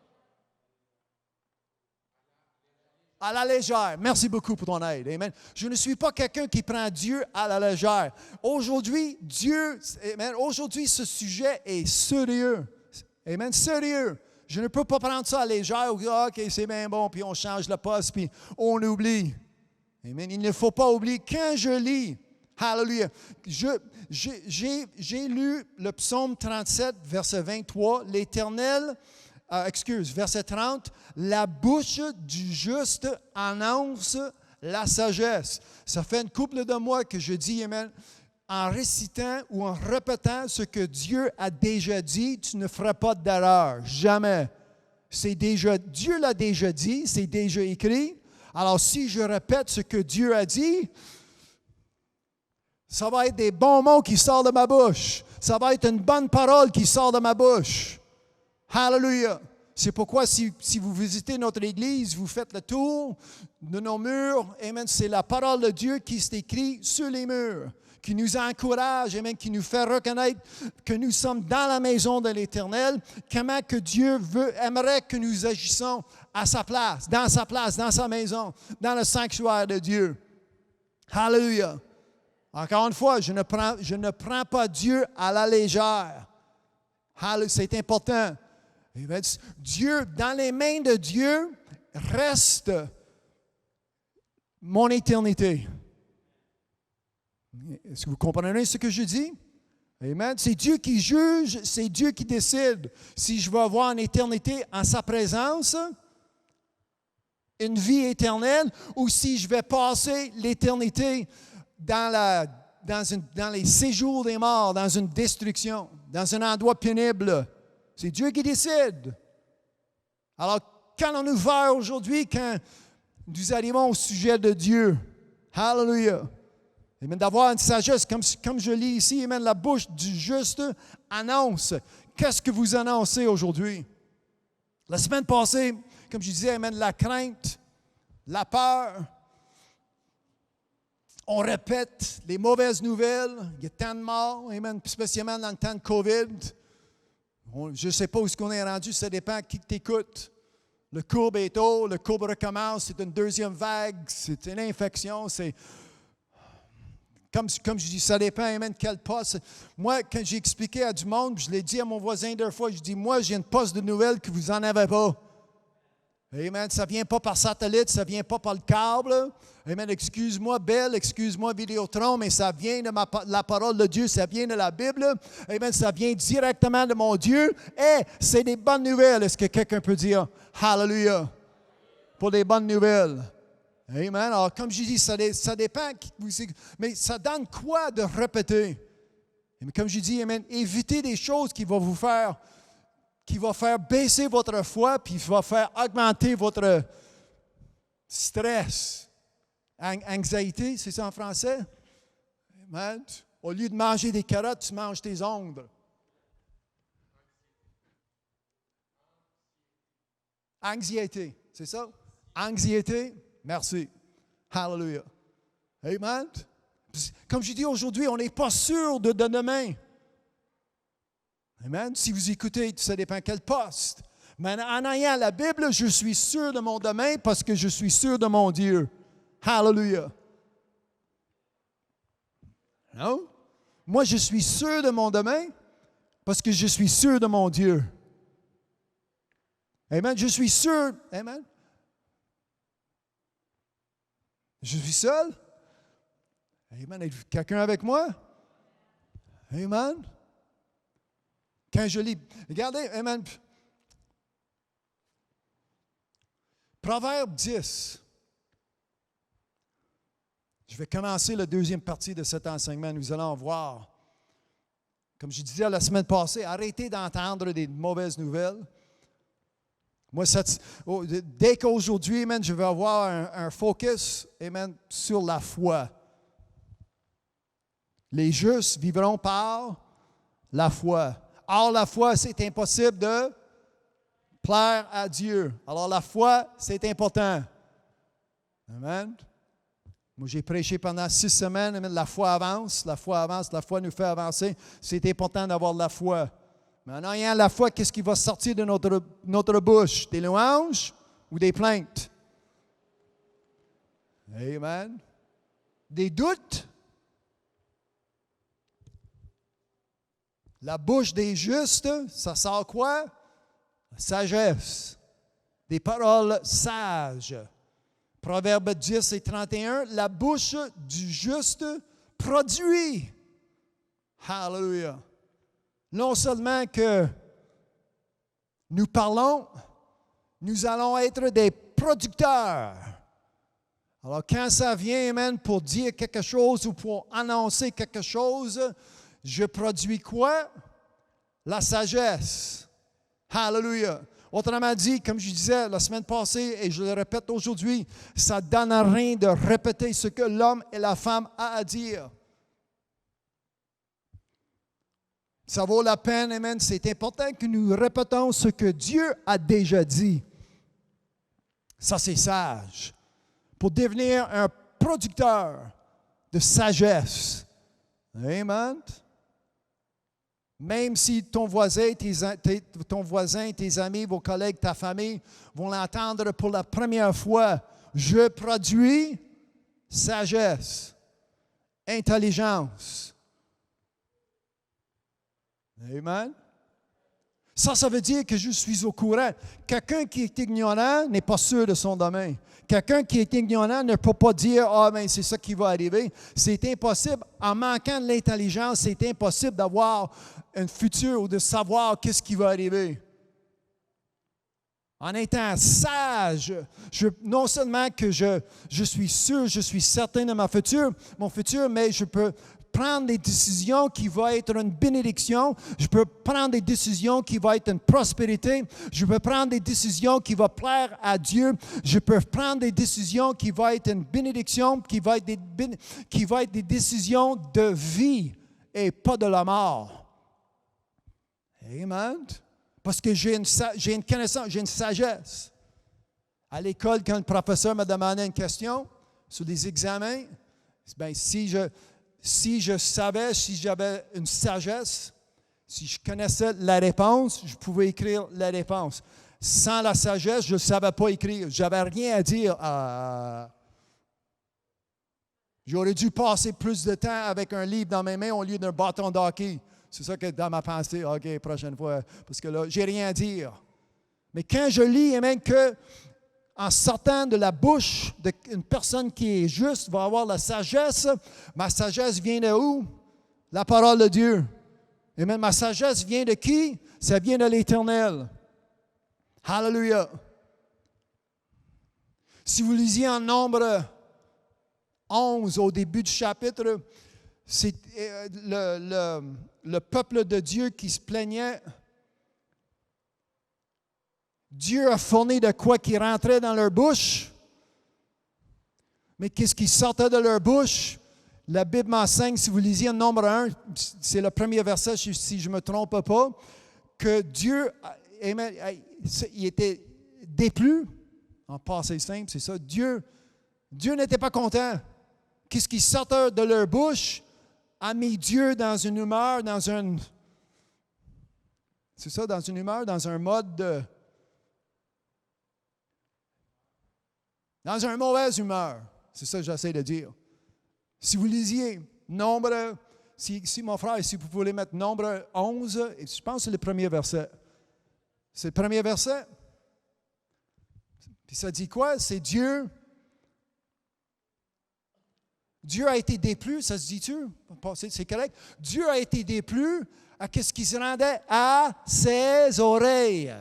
À la légère. Merci beaucoup pour ton aide. Amen. Je ne suis pas quelqu'un qui prend Dieu à la légère. Aujourd'hui, aujourd'hui, ce sujet est sérieux. Amen. Sérieux. Je ne peux pas prendre ça à légère. OK, c'est bien bon, puis on change le poste, puis on oublie. Amen. Il ne faut pas oublier. Quand je lis, hallelujah, j'ai lu le psaume 37, verset 23, l'Éternel, verset 30, la bouche du juste annonce la sagesse. Ça fait une couple de mois que je dis, amen, en récitant ou en répétant ce que Dieu a déjà dit, tu ne feras pas d'erreur. Jamais. Dieu l'a déjà dit, c'est déjà écrit. Alors, si je répète ce que Dieu a dit, ça va être des bons mots qui sortent de ma bouche. Ça va être une bonne parole qui sort de ma bouche. Hallelujah. C'est pourquoi si vous visitez notre Église, vous faites le tour de nos murs, amen, c'est la parole de Dieu qui s'écrit sur les murs, qui nous encourage, amen, qui nous fait reconnaître que nous sommes dans la maison de l'Éternel, comment que Dieu aimerait que nous agissions à sa place, dans sa maison, dans le sanctuaire de Dieu. Alléluia. Encore une fois, je ne prends pas Dieu à la légère. C'est important. Dieu, dans les mains de Dieu, reste mon éternité. Est-ce que vous comprenez ce que je dis? Amen. C'est Dieu qui juge, c'est Dieu qui décide si je veux avoir une éternité en sa présence, une vie éternelle, ou si je vais passer l'éternité dans les séjours des morts, dans une destruction, dans un endroit pénible. C'est Dieu qui décide. Alors, quand on nous voit aujourd'hui, quand nous arrivons au sujet de Dieu, hallelujah, amen, d'avoir une sagesse, comme je lis ici, amen, la bouche du juste annonce. Qu'est-ce que vous annoncez aujourd'hui? La semaine passée, comme je disais, amen, la crainte, la peur. On répète les mauvaises nouvelles. Il y a tant de morts, amen, spécialement dans le temps de COVID. Je ne sais pas où est-ce qu'on est rendu, ça dépend qui t'écoute. Le courbe est haut, le courbe recommence, c'est une deuxième vague, c'est une infection, c'est... Comme je dis, ça dépend, amen, quel poste. Moi, quand j'ai expliqué à du monde, je l'ai dit à mon voisin deux fois, je dis, moi, j'ai une poste de nouvelles que vous n'en avez pas. Amen, ça ne vient pas par satellite, ça ne vient pas par le câble. Amen, excuse-moi Bell, excuse-moi Vidéotron, mais ça vient de la parole de Dieu, ça vient de la Bible. Amen, ça vient directement de mon Dieu. Et c'est des bonnes nouvelles. Est-ce que quelqu'un peut dire Hallelujah pour des bonnes nouvelles? Amen. Alors, comme je dis, ça dépend. Mais ça donne quoi de répéter? Mais comme je dis, amen, évitez des choses qui vont faire baisser votre foi, puis qui vont faire augmenter votre stress. Anxiété, c'est ça en français? Amen. Au lieu de manger des carottes, tu manges tes ongles. Anxiété, c'est ça? Anxiété, merci. Hallelujah. Amen. Comme je dis aujourd'hui, on n'est pas sûr de demain. Amen. Si vous écoutez, ça dépend quel poste. Mais en ayant la Bible, je suis sûr de mon demain parce que je suis sûr de mon Dieu. Hallelujah. Non? Moi, je suis sûr de mon demain parce que je suis sûr de mon Dieu. Amen. Je suis sûr. Amen. Je suis seul. Amen. Êtes-vous quelqu'un avec moi? Amen. Quand je lis, regardez, amen. Proverbe 10. Je vais commencer la deuxième partie de cet enseignement. Nous allons voir. Comme je disais la semaine passée, arrêtez d'entendre des mauvaises nouvelles. Moi, dès qu'aujourd'hui, amen, je vais avoir un focus, amen, sur la foi. Les justes vivront par la foi. Or, la foi, c'est impossible de plaire à Dieu. Alors, la foi, c'est important. Amen. Moi, j'ai prêché pendant 6 semaines. Amen. La foi avance, la foi avance, la foi nous fait avancer. C'est important d'avoir de la foi. Mais en ayant la foi, qu'est-ce qui va sortir de notre bouche? Des louanges ou des plaintes? Amen. Des doutes? La bouche des justes, ça sort quoi? La sagesse. Des paroles sages. Proverbe 10 et 31, la bouche du juste produit. Hallelujah. Non seulement que nous parlons, nous allons être des producteurs. Alors, quand ça vient, amen, pour dire quelque chose ou pour annoncer quelque chose, je produis quoi? La sagesse. Hallelujah. Autrement dit, comme je disais la semaine passée, et je le répète aujourd'hui, ça ne donne rien de répéter ce que l'homme et la femme ont à dire. Ça vaut la peine, amen. C'est important que nous répétons ce que Dieu a déjà dit. Ça, c'est sage. Pour devenir un producteur de sagesse. Amen. Même si ton voisin, tes amis, vos collègues, ta famille vont l'entendre pour la première fois, je produis sagesse, intelligence. Amen. Ça veut dire que je suis au courant. Quelqu'un qui est ignorant n'est pas sûr de son domaine. Quelqu'un qui est ignorant ne peut pas dire « Ah, ben c'est ça qui va arriver ». C'est impossible. En manquant de l'intelligence, c'est impossible d'avoir un futur ou de savoir qu'est-ce qui va arriver. En étant sage, non seulement que je suis sûr, je suis certain de mon futur, mais je peux prendre des décisions qui vont être une bénédiction. Je peux prendre des décisions qui vont être une prospérité. Je peux prendre des décisions qui vont plaire à Dieu. Je peux prendre des décisions qui vont être une bénédiction, qui vont être des décisions de vie et pas de la mort. Amen. Parce que j'ai une connaissance, j'ai une sagesse. À l'école, quand le professeur m'a demandé une question sur des examens, bien, si je savais, si j'avais une sagesse, si je connaissais la réponse, je pouvais écrire la réponse. Sans la sagesse, je ne savais pas écrire. Je n'avais rien à dire. J'aurais dû passer plus de temps avec un livre dans mes mains au lieu d'un bâton d'hockey. C'est ça que dans ma pensée, OK, prochaine fois, parce que là, j'ai rien à dire. Mais quand je lis, amen, que en sortant de la bouche d'une personne qui est juste va avoir la sagesse, ma sagesse vient de où? La parole de Dieu. Amen. Ma sagesse vient de qui? Ça vient de l'Éternel. Hallelujah. Si vous lisiez en Nombre 11 au début du chapitre, c'est le peuple de Dieu qui se plaignait. Dieu a fourni de quoi qui rentrait dans leur bouche. Mais qu'est-ce qui sortait de leur bouche? La Bible m'enseigne, si vous lisiez en Nombre 1, c'est le premier verset, si je ne me trompe pas, que Dieu, il était déplu. En passé simple, c'est ça. Dieu n'était pas content. Qu'est-ce qui sortait de leur bouche a mis Dieu dans une humeur, dans un mode dans une mauvaise humeur. C'est ça que j'essaie de dire. Si vous lisiez Nombre, si mon frère, si vous voulez mettre Nombre 11, je pense que c'est le premier verset. C'est le premier verset. Puis ça dit quoi? C'est Dieu. Dieu a été déplu, ça se dit-tu? C'est correct? Dieu a été déplu à ce qui se rendait à ses oreilles.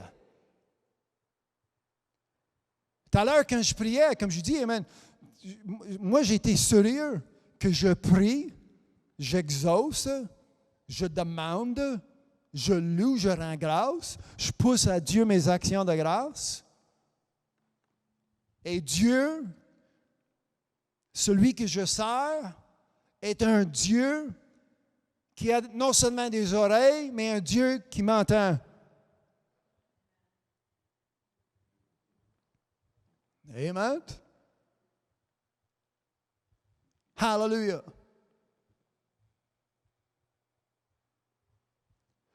Tout à l'heure, quand je priais, comme je dis, amen, moi j'étais sérieux que je prie, j'exauce, je demande, je loue, je rends grâce, je pousse à Dieu mes actions de grâce. Et Dieu, celui que je sers, est un Dieu qui a non seulement des oreilles, mais un Dieu qui m'entend. Amen. Hallelujah.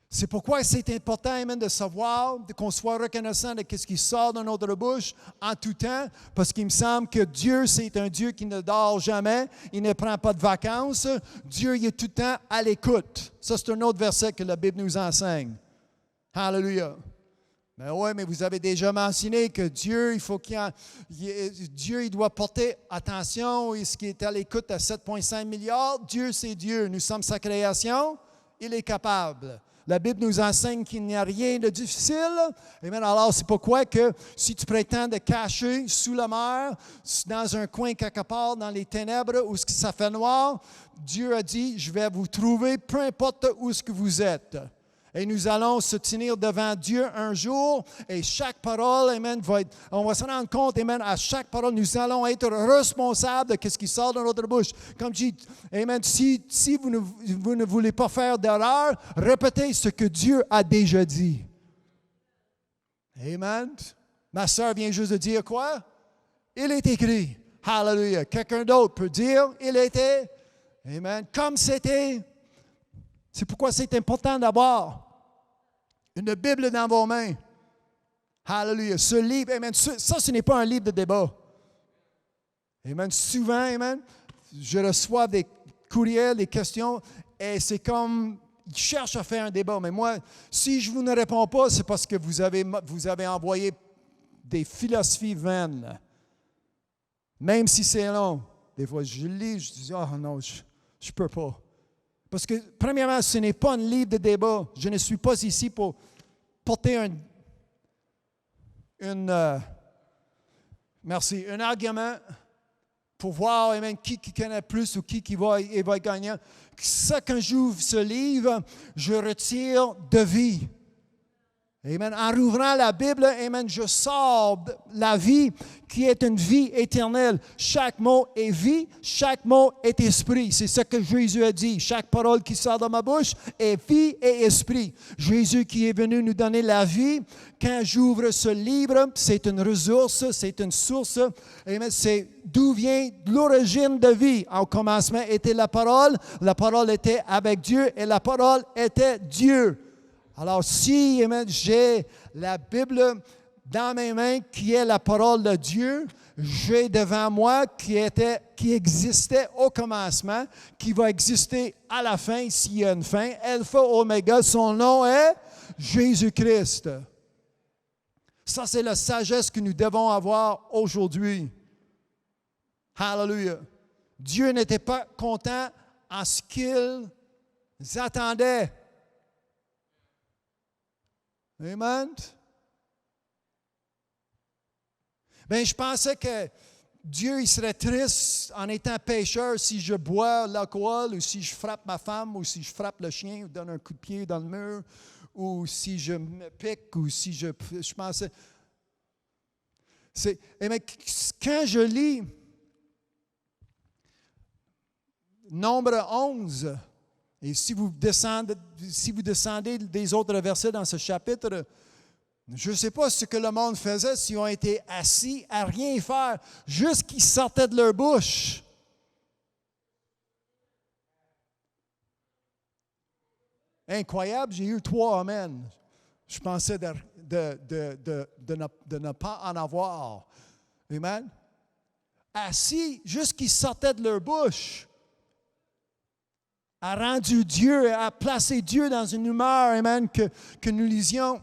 C'est pourquoi c'est important, amen, de savoir, qu'on soit reconnaissant de ce qui sort de notre bouche en tout temps, parce qu'il me semble que Dieu, c'est un Dieu qui ne dort jamais, il ne prend pas de vacances. Dieu, il est tout le temps à l'écoute. Ça, c'est un autre verset que la Bible nous enseigne. Hallelujah. Mais oui, mais vous avez déjà mentionné que Dieu, il doit porter attention. Et ce qui est à l'écoute à 7,5 milliards, Dieu, c'est Dieu. Nous sommes sa création, il est capable. La Bible nous enseigne qu'il n'y a rien de difficile. Amen. Alors, c'est pourquoi que si tu prétends de cacher sous la mer, dans un coin quelque part, dans les ténèbres, où ça fait noir, Dieu a dit, je vais vous trouver, peu importe où ce que vous êtes. Et nous allons se tenir devant Dieu un jour et chaque parole, amen, on va se rendre compte, amen, à chaque parole, nous allons être responsables de ce qui sort de notre bouche. Comme je dis, amen, si vous ne voulez pas faire d'erreur, répétez ce que Dieu a déjà dit. Amen. Ma sœur vient juste de dire quoi? Il est écrit. Hallelujah. Quelqu'un d'autre peut dire, il était. Amen. Comme c'était. C'est pourquoi c'est important d'avoir une Bible dans vos mains. Hallelujah. Ce livre, amen. Ça, ce n'est pas un livre de débat. Amen. Souvent, amen, je reçois des courriels, des questions, et c'est comme, ils cherchent à faire un débat. Mais moi, si je vous ne réponds pas, c'est parce que vous avez envoyé des philosophies vaines. Même si c'est long. Des fois, je lis, je dis, oh non, je ne peux pas. Parce que, premièrement, ce n'est pas un livre de débat. Je ne suis pas ici pour porter un argument pour voir amen, qui connaît plus ou qui va gagner. Ça, quand j'ouvre ce livre, je retire de vie. Amen. En rouvrant la Bible, amen, je sors la vie qui est une vie éternelle. Chaque mot est vie, chaque mot est esprit. C'est ce que Jésus a dit. Chaque parole qui sort de ma bouche est vie et esprit. Jésus qui est venu nous donner la vie, quand j'ouvre ce livre, c'est une ressource, c'est une source. Amen. C'est d'où vient l'origine de vie. Au commencement était la parole était avec Dieu et la parole était Dieu. Alors, si amen, j'ai la Bible dans mes mains qui est la parole de Dieu, j'ai devant moi qui existait au commencement, qui va exister à la fin s'il y a une fin, Alpha, Oméga, son nom est Jésus-Christ. Ça, c'est la sagesse que nous devons avoir aujourd'hui. Hallelujah. Dieu n'était pas content en ce qu'ils attendaient. Amen. Bien, je pensais que Dieu il serait triste en étant pécheur si je bois l'alcool ou si je frappe ma femme ou si je frappe le chien ou donne un coup de pied dans le mur ou si je me pique ou si je pensais. Mais quand je lis Nombre 11, et si vous descendez des autres versets dans ce chapitre, je ne sais pas ce que le monde faisait s'ils ont été assis à rien faire, juste qu'ils sortaient de leur bouche. Incroyable, j'ai eu 3 amen. Je pensais de ne pas en avoir. Amen. Assis, juste qu'ils sortaient de leur bouche. A rendu Dieu, a placé Dieu dans une humeur, amen, que nous lisions.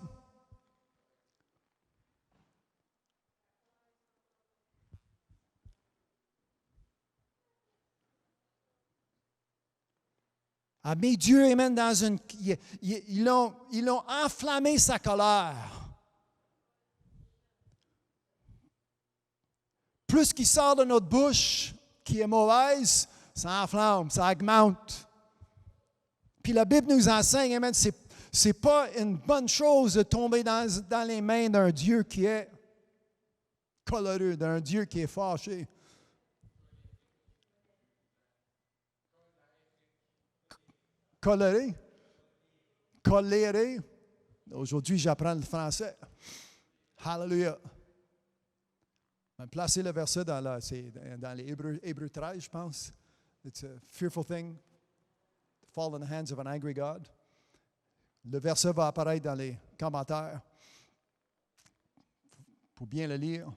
A mis Dieu, amen, dans une... Ils ont enflammé sa colère. Plus qu'il sort de notre bouche, qui est mauvaise, ça enflamme, ça augmente. Puis la Bible nous enseigne, amen, c'est pas une bonne chose de tomber dans les mains d'un Dieu qui est coléreux, d'un Dieu qui est fâché. Coléré. Coléré. Aujourd'hui, j'apprends le français. Hallelujah. Placez le verset dans les Hébreux 13, je pense. It's a fearful thing. Fall in the hands of an angry God. Le verset va apparaître dans les commentaires pour bien le lire.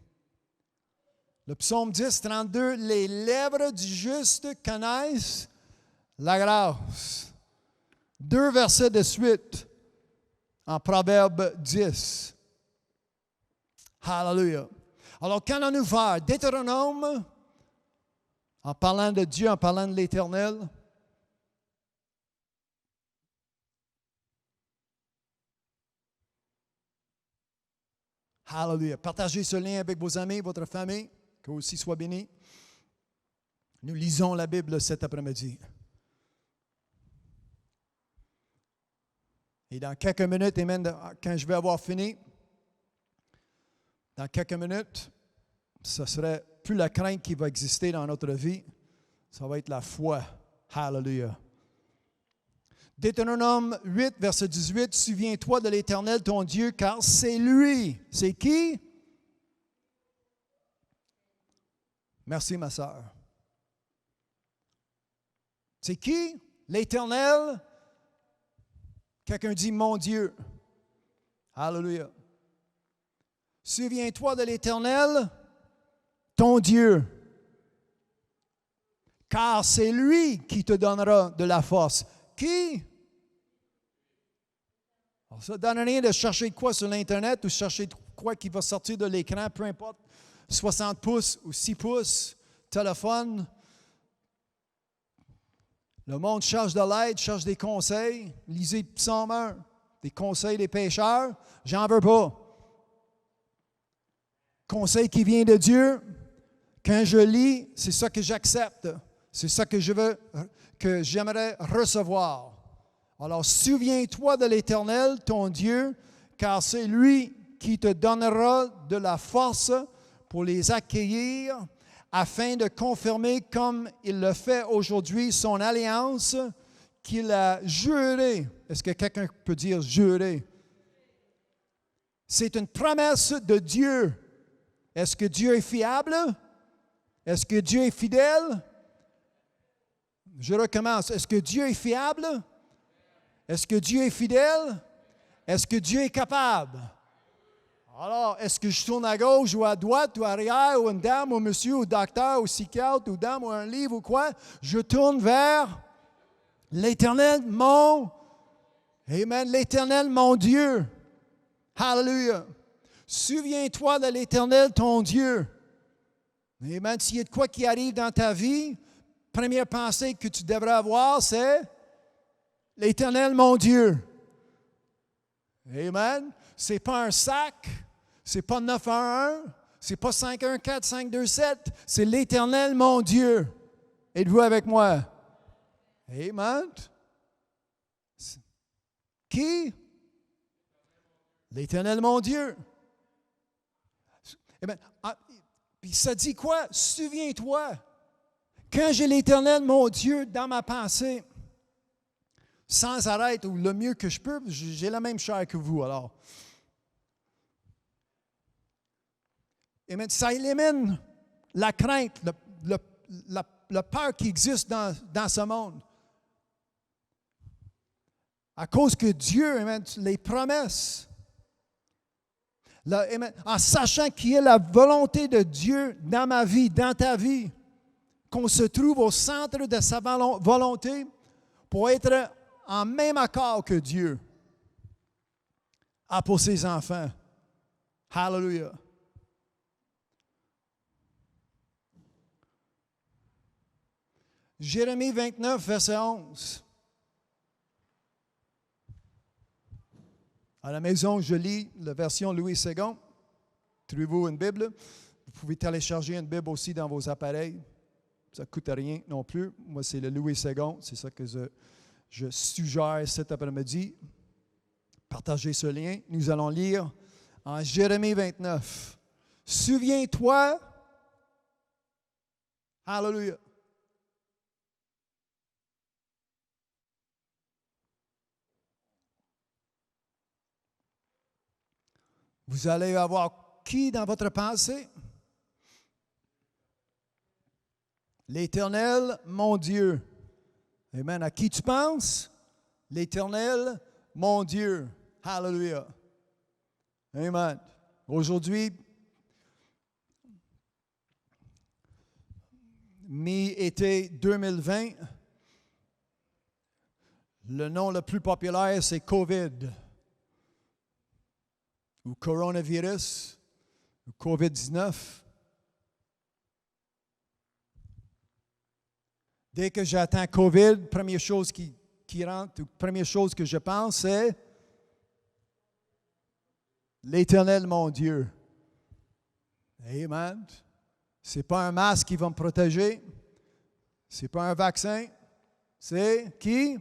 Le psaume 10, 32, les lèvres du juste connaissent la grâce. 2 versets de suite en Proverbe 10. Hallelujah. Alors, qu'allons-nous faire? Deutéronome, en parlant de Dieu, en parlant de l'Éternel. Hallelujah. Partagez ce lien avec vos amis, votre famille, que vous aussi soient bénis. Nous lisons la Bible cet après-midi. Et dans quelques minutes, amen, quand je vais avoir fini, dans quelques minutes, ce ne serait plus la crainte qui va exister dans notre vie, ça va être la foi. Hallelujah. Deutéronome 8, verset 18, « Souviens-toi de l'Éternel, ton Dieu, car c'est lui. » C'est qui? Merci, ma sœur. C'est qui? L'Éternel. Quelqu'un dit, mon Dieu. Hallelujah. Souviens-toi de l'Éternel, ton Dieu. Car c'est lui qui te donnera de la force. Qui? Alors ça ne donne rien de chercher quoi sur l'Internet ou chercher quoi qui va sortir de l'écran, peu importe, 60 pouces ou 6 pouces, téléphone. Le monde cherche de l'aide, cherche des conseils. Lisez Psaume 1, des conseils des pécheurs. J'en veux pas. Conseil qui vient de Dieu. Quand je lis, c'est ça que j'accepte. C'est ça que j'aimerais recevoir. Alors, souviens-toi de l'Éternel, ton Dieu, car c'est lui qui te donnera de la force pour les accueillir, afin de confirmer, comme il le fait aujourd'hui, son alliance qu'il a jurée. Est-ce que quelqu'un peut dire jurée? C'est une promesse de Dieu. Est-ce que Dieu est fiable? Est-ce que Dieu est fidèle? Je recommence. Est-ce que Dieu est fiable? Est-ce que Dieu est fidèle? Est-ce que Dieu est capable? Alors, est-ce que je tourne à gauche ou à droite ou arrière ou une dame ou monsieur ou docteur ou psychiatre ou dame ou un livre ou quoi? Je tourne vers l'Éternel, Amen, l'Éternel, mon Dieu. Hallelujah. Souviens-toi de l'Éternel, ton Dieu. Amen. S'il y a de quoi qui arrive dans ta vie, première pensée que tu devrais avoir, c'est l'Éternel, mon Dieu. Amen. Ce n'est pas un sac, ce n'est pas 911, ce n'est pas 514, 527, c'est l'Éternel, mon Dieu. Êtes-vous avec moi? Amen. Qui? L'Éternel, mon Dieu. Amen. Puis ça dit quoi? Souviens-toi. Quand j'ai l'Éternel, mon Dieu, dans ma pensée, sans arrêt, ou le mieux que je peux, j'ai la même chair que vous, alors. Amen. Ça élimine la crainte, la peur qui existe dans ce monde. À cause que Dieu, amen, les promesses, en sachant qu'il y a la volonté de Dieu dans ma vie, dans ta vie, qu'on se trouve au centre de sa volonté pour être en même accord que Dieu a pour ses enfants. Hallelujah. Jérémie 29, verset 11. À la maison, je lis la version Louis II. Trouvez-vous une Bible? Vous pouvez télécharger une Bible aussi dans vos appareils. Ça ne coûte rien non plus. Moi, c'est le Louis II. C'est ça que je suggère cet après-midi. Partagez ce lien. Nous allons lire en Jérémie 29. Souviens-toi. Hallelujah. Vous allez avoir qui dans votre pensée? L'Éternel, mon Dieu. Amen. À qui tu penses? L'Éternel, mon Dieu. Hallelujah. Amen. Aujourd'hui, mi-été 2020, le nom le plus populaire, c'est COVID. Ou coronavirus, ou COVID-19. Dès que j'attends COVID, première chose qui rentre, première chose que je pense, c'est l'Éternel, mon Dieu. Amen. Ce n'est pas un masque qui va me protéger. Ce n'est pas un vaccin. C'est qui?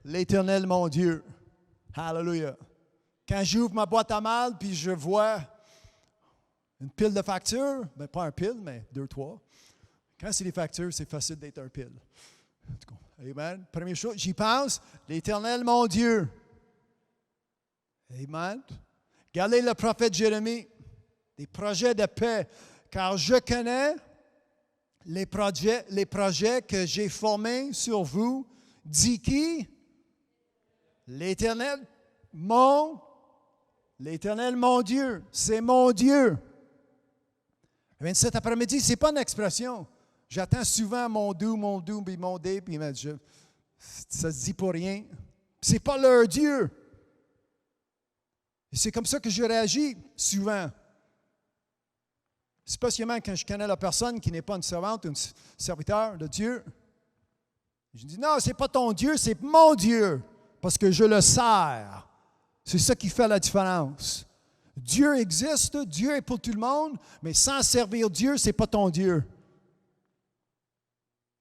L'Éternel, mon Dieu. Hallelujah. Quand j'ouvre ma boîte à mal, puis je vois une pile de factures, bien, pas un pile, mais 2, 3. Quand c'est des factures, c'est facile d'être un pile. Amen. Première chose, j'y pense, l'Éternel, mon Dieu. Amen. Regardez le prophète Jérémie, des projets de paix, car je connais les projets que j'ai formés sur vous, dit qui? L'Éternel, mon Dieu, c'est mon Dieu. Mais cet après-midi, ce n'est pas une expression. J'attends souvent mon doux, puis mon dé, puis ça ne se dit pas rien. Ce n'est pas leur Dieu. Et c'est comme ça que je réagis souvent. Spécialement quand je connais la personne qui n'est pas une servante, un serviteur de Dieu. Je dis, non, ce n'est pas ton Dieu, c'est mon Dieu, parce que je le sers. C'est ça qui fait la différence. Dieu existe, Dieu est pour tout le monde, mais sans servir Dieu, ce n'est pas ton Dieu.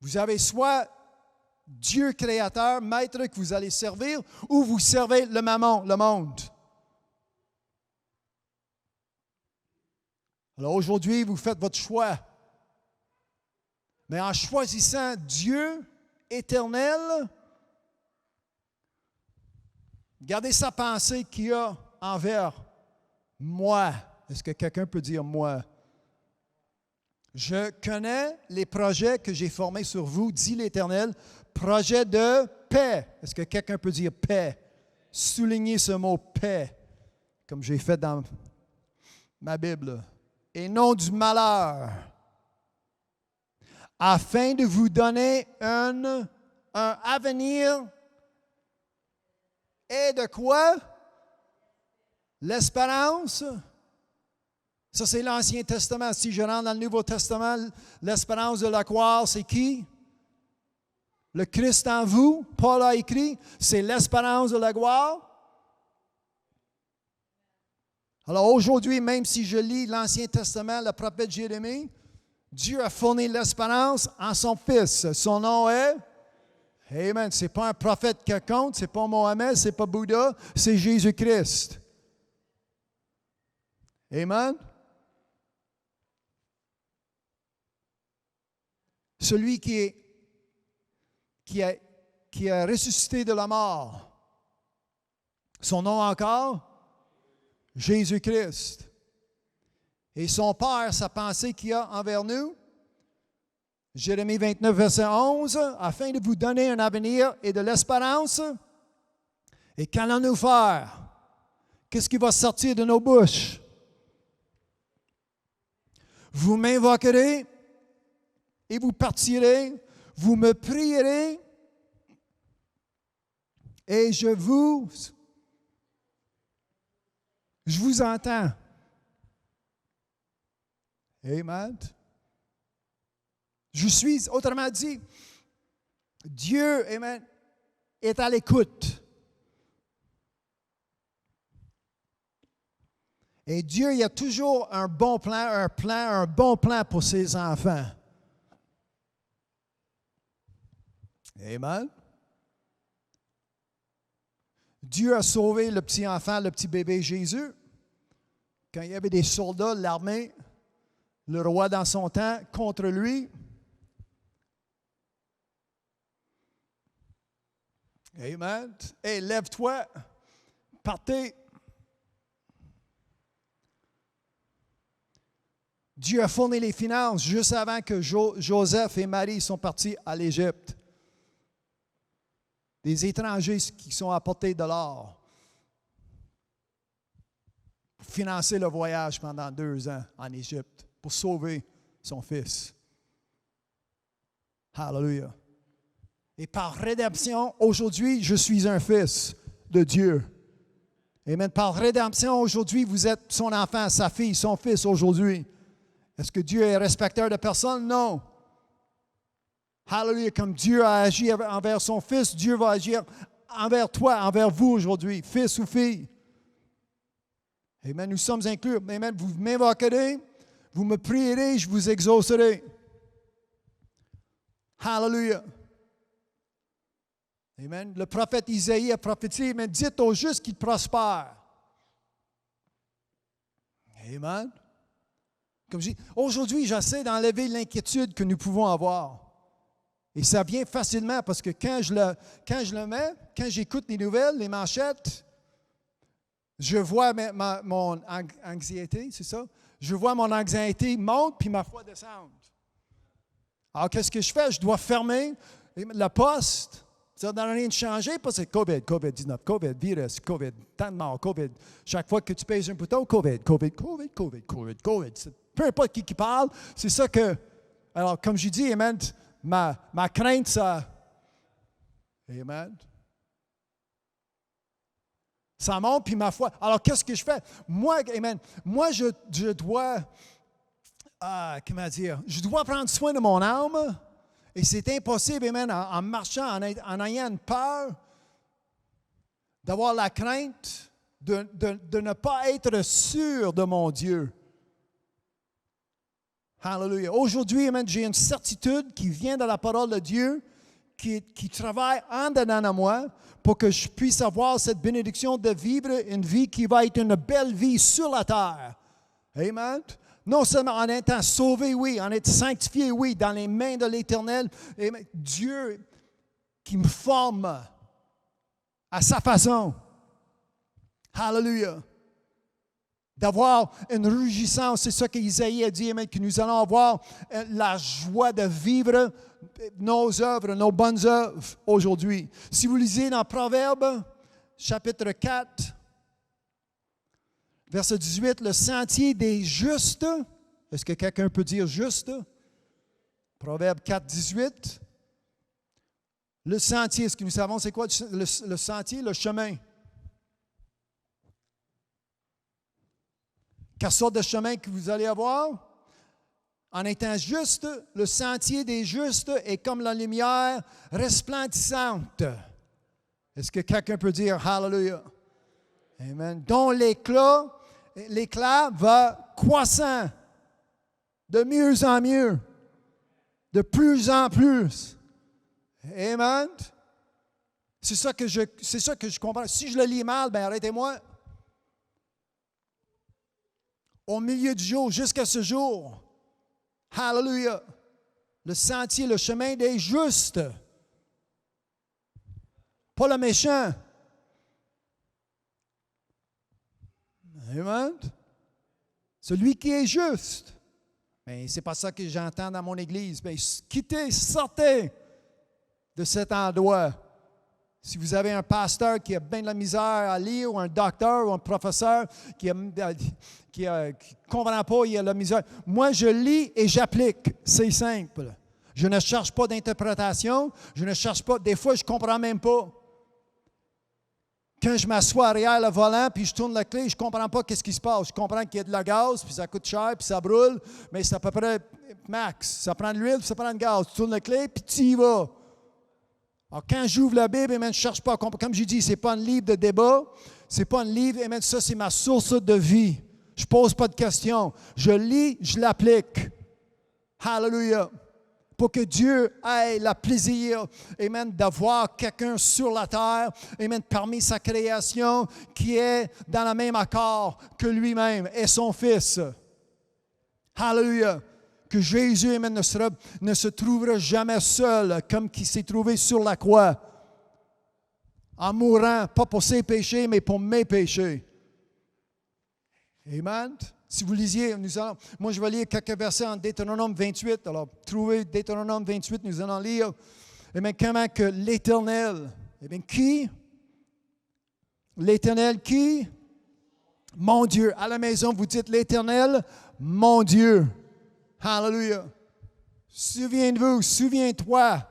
Vous avez soit Dieu créateur, maître que vous allez servir, ou vous servez le mammon, le monde. Alors aujourd'hui, vous faites votre choix. Mais en choisissant Dieu éternel, gardez sa pensée qu'il y a envers moi. Est-ce que quelqu'un peut dire moi? Je connais les projets que j'ai formés sur vous, dit l'Éternel, projet de paix. Est-ce que quelqu'un peut dire paix? Soulignez ce mot paix, comme j'ai fait dans ma Bible. Et non du malheur, afin de vous donner un avenir. Et de quoi? L'espérance. Ça, c'est l'Ancien Testament. Si je rentre dans le Nouveau Testament, l'espérance de la croix, c'est qui? Le Christ en vous. Paul a écrit, c'est l'espérance de la gloire. Alors aujourd'hui, même si je lis l'Ancien Testament, le prophète Jérémie, Dieu a fourni l'espérance en son Fils. Son nom est? Amen. Ce n'est pas un prophète quelconque, ce n'est pas Mohamed, ce n'est pas Bouddha, c'est Jésus-Christ. Amen. Celui qui a ressuscité de la mort. Son nom encore? Jésus-Christ. Et son Père, sa pensée qu'il a envers nous, Jérémie 29, verset 11, afin de vous donner un avenir et de l'espérance. Et qu'allons-nous faire? Qu'est-ce qui va sortir de nos bouches? Vous m'invoquerez et vous partirez, vous me prierez et je vous entends. Amen. Je suis, autrement dit, Dieu, amen, est à l'écoute. Et Dieu, il a toujours un bon plan pour ses enfants. Amen. Dieu a sauvé le petit enfant, le petit bébé Jésus. Quand il y avait des soldats, l'armée, le roi dans son temps, contre lui. Amen. Hey, lève-toi, partez. Dieu a fourni les finances juste avant que Joseph et Marie sont partis à l'Égypte. Des étrangers qui sont apportés de l'or pour financer le voyage pendant 2 ans en Égypte, pour sauver son fils. Hallelujah. Et par rédemption, aujourd'hui, je suis un fils de Dieu. Amen. Par rédemption, aujourd'hui, vous êtes son enfant, sa fille, son fils aujourd'hui. Est-ce que Dieu est respecteur de personne? Non. Hallelujah. Comme Dieu a agi envers son fils, Dieu va agir envers toi, envers vous aujourd'hui, fils ou fille. Amen. Nous sommes inclus. Amen. Vous m'invoquerez, vous me prierez, je vous exaucerai. Hallelujah. Amen. Le prophète Isaïe a prophétisé, mais dites aux justes qu'ils prospèrent. Amen. Comme je dis, aujourd'hui, j'essaie d'enlever l'inquiétude que nous pouvons avoir. Et ça vient facilement parce que quand je le mets, quand j'écoute les nouvelles, les manchettes, je vois mon anxiété, c'est ça? Je vois mon anxiété monte puis ma foi descendre. Alors, qu'est-ce que je fais? Je dois fermer le poste. Ça n'a rien de changé parce que COVID, COVID-19, COVID, virus, COVID, tant de morts, COVID. Chaque fois que tu pèses un bouton, COVID. Peu importe qui parle, c'est ça que... Alors, comme je dis, amen, ma crainte, ça... Amen. Ça monte, puis ma foi. Alors, qu'est-ce que je fais? Moi, amen, je dois... comment dire? Je dois prendre soin de mon âme. Et c'est impossible, amen, en marchant, en ayant une peur, d'avoir la crainte de ne pas être sûr de mon Dieu. Hallelujah. Aujourd'hui, amen, j'ai une certitude qui vient de la parole de Dieu, qui travaille en dedans de moi pour que je puisse avoir cette bénédiction de vivre une vie qui va être une belle vie sur la terre. Amen. Non seulement en étant sauvé, oui, en étant sanctifié, oui, dans les mains de l'Éternel, et Dieu qui me forme à sa façon. Hallelujah. D'avoir une réjouissance, c'est ça qu'Isaïe a dit, amen, que nous allons avoir la joie de vivre nos œuvres, nos bonnes œuvres aujourd'hui. Si vous lisez dans Proverbes, chapitre 4, verset 18, le sentier des justes. Est-ce que quelqu'un peut dire juste? Proverbe 4, 18. Le sentier, est-ce que nous savons c'est quoi le sentier, le chemin? Quelle sorte de chemin que vous allez avoir? En étant juste, le sentier des justes est comme la lumière resplendissante. Est-ce que quelqu'un peut dire Hallelujah? Amen. Dont l'éclat va croissant de mieux en mieux, de plus en plus. Amen. C'est ça que je comprends. Si je le lis mal, bien arrêtez-moi. Au milieu du jour, jusqu'à ce jour, hallelujah, le sentier, le chemin des justes, pas le méchant. Amen. Celui qui est juste. Mais ce n'est pas ça que j'entends dans mon église. Mais quittez, sortez de cet endroit. Si vous avez un pasteur qui a bien de la misère à lire, ou un docteur, ou un professeur qui ne comprend pas, il a de la misère. Moi, je lis et j'applique. C'est simple. Je ne cherche pas d'interprétation. Je ne cherche pas. Des fois, je ne comprends même pas. Quand je m'assois arrière le volant, puis je tourne la clé, je ne comprends pas qu'est-ce qui se passe. Je comprends qu'il y a de la gaz, puis ça coûte cher, puis ça brûle, mais c'est à peu près max. Ça prend de l'huile, puis ça prend de gaz. Tu tournes la clé, puis tu y vas. Alors, quand j'ouvre la Bible, amen, je ne cherche pas à comprendre. Comme je dis, ce n'est pas un livre de débat. Ce n'est pas un livre, amen, ça, c'est ma source de vie. Je ne pose pas de questions. Je lis, je l'applique. Hallelujah. Pour que Dieu ait le plaisir, amen, d'avoir quelqu'un sur la terre, amen, parmi sa création, qui est dans le même accord que lui-même et son Fils. Hallelujah. Que Jésus, amen, ne se trouvera jamais seul comme qu'il s'est trouvé sur la croix, en mourant, pas pour ses péchés, mais pour mes péchés. Amen. Si vous lisiez, moi je vais lire quelques versets en Deutéronome 28. Alors, trouvez Deutéronome 28, nous allons lire. Amen, comment que l'Éternel, amen, qui? L'Éternel qui? Mon Dieu. À la maison, vous dites l'Éternel, mon Dieu. Hallelujah. Souviens-vous, souviens-toi.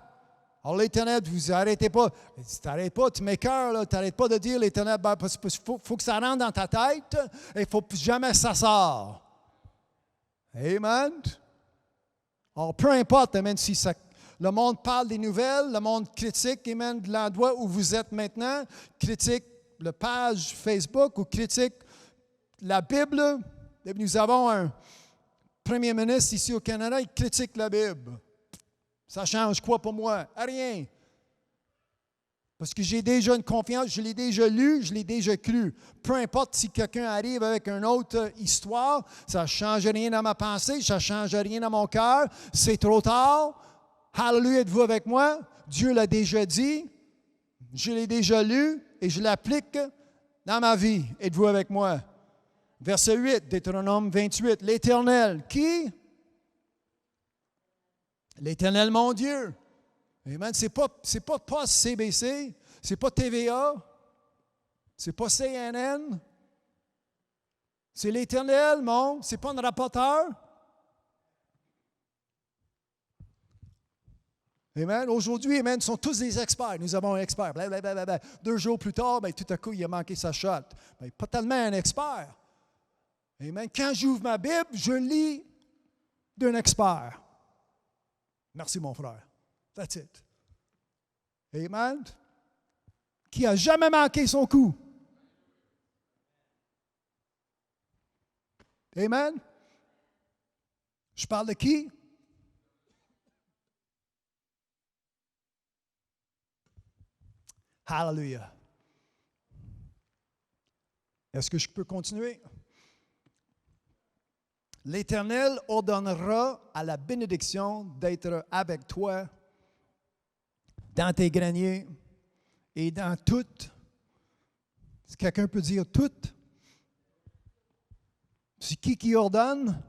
Alors l'Éternel, vous n'arrêtez pas. Tu n'arrêtes pas, tu m'écoeures, tu n'arrêtes pas de dire l'Éternel, parce qu'il faut que ça rentre dans ta tête et il ne faut jamais que ça sorte. Amen. Alors peu importe, amen, si ça, le monde parle des nouvelles, le monde critique, amen, de l'endroit où vous êtes maintenant, critique la page Facebook ou critique la Bible. Et nous avons un premier ministre ici au Canada, il critique la Bible. Ça change quoi pour moi? Rien. Parce que j'ai déjà une confiance, je l'ai déjà lu, je l'ai déjà cru. Peu importe si quelqu'un arrive avec une autre histoire, ça ne change rien dans ma pensée, ça ne change rien dans mon cœur. C'est trop tard. Hallelujah, êtes-vous avec moi? Dieu l'a déjà dit, je l'ai déjà lu et je l'applique dans ma vie. Êtes-vous avec moi? Verset 8, Deutéronome 28. L'Éternel, qui? L'Éternel, mon Dieu. Amen. C'est pas CBC, c'est pas TVA, c'est pas CNN. C'est l'Éternel, c'est pas un rapporteur. Amen. Aujourd'hui, amen, ils sont tous des experts. Nous avons un expert. Blablabla. 2 jours plus tard, tout à coup, il a manqué sa shot. Pas tellement un expert. Amen. Quand j'ouvre ma Bible, je lis d'un expert. Merci, mon frère. That's it. Amen. Qui n'a jamais manqué son coup. Amen. Je parle de qui? Hallelujah. Est-ce que je peux continuer? L'Éternel ordonnera à la bénédiction d'être avec toi dans tes greniers et dans toutes. Si quelqu'un peut dire toutes, c'est qui ordonne?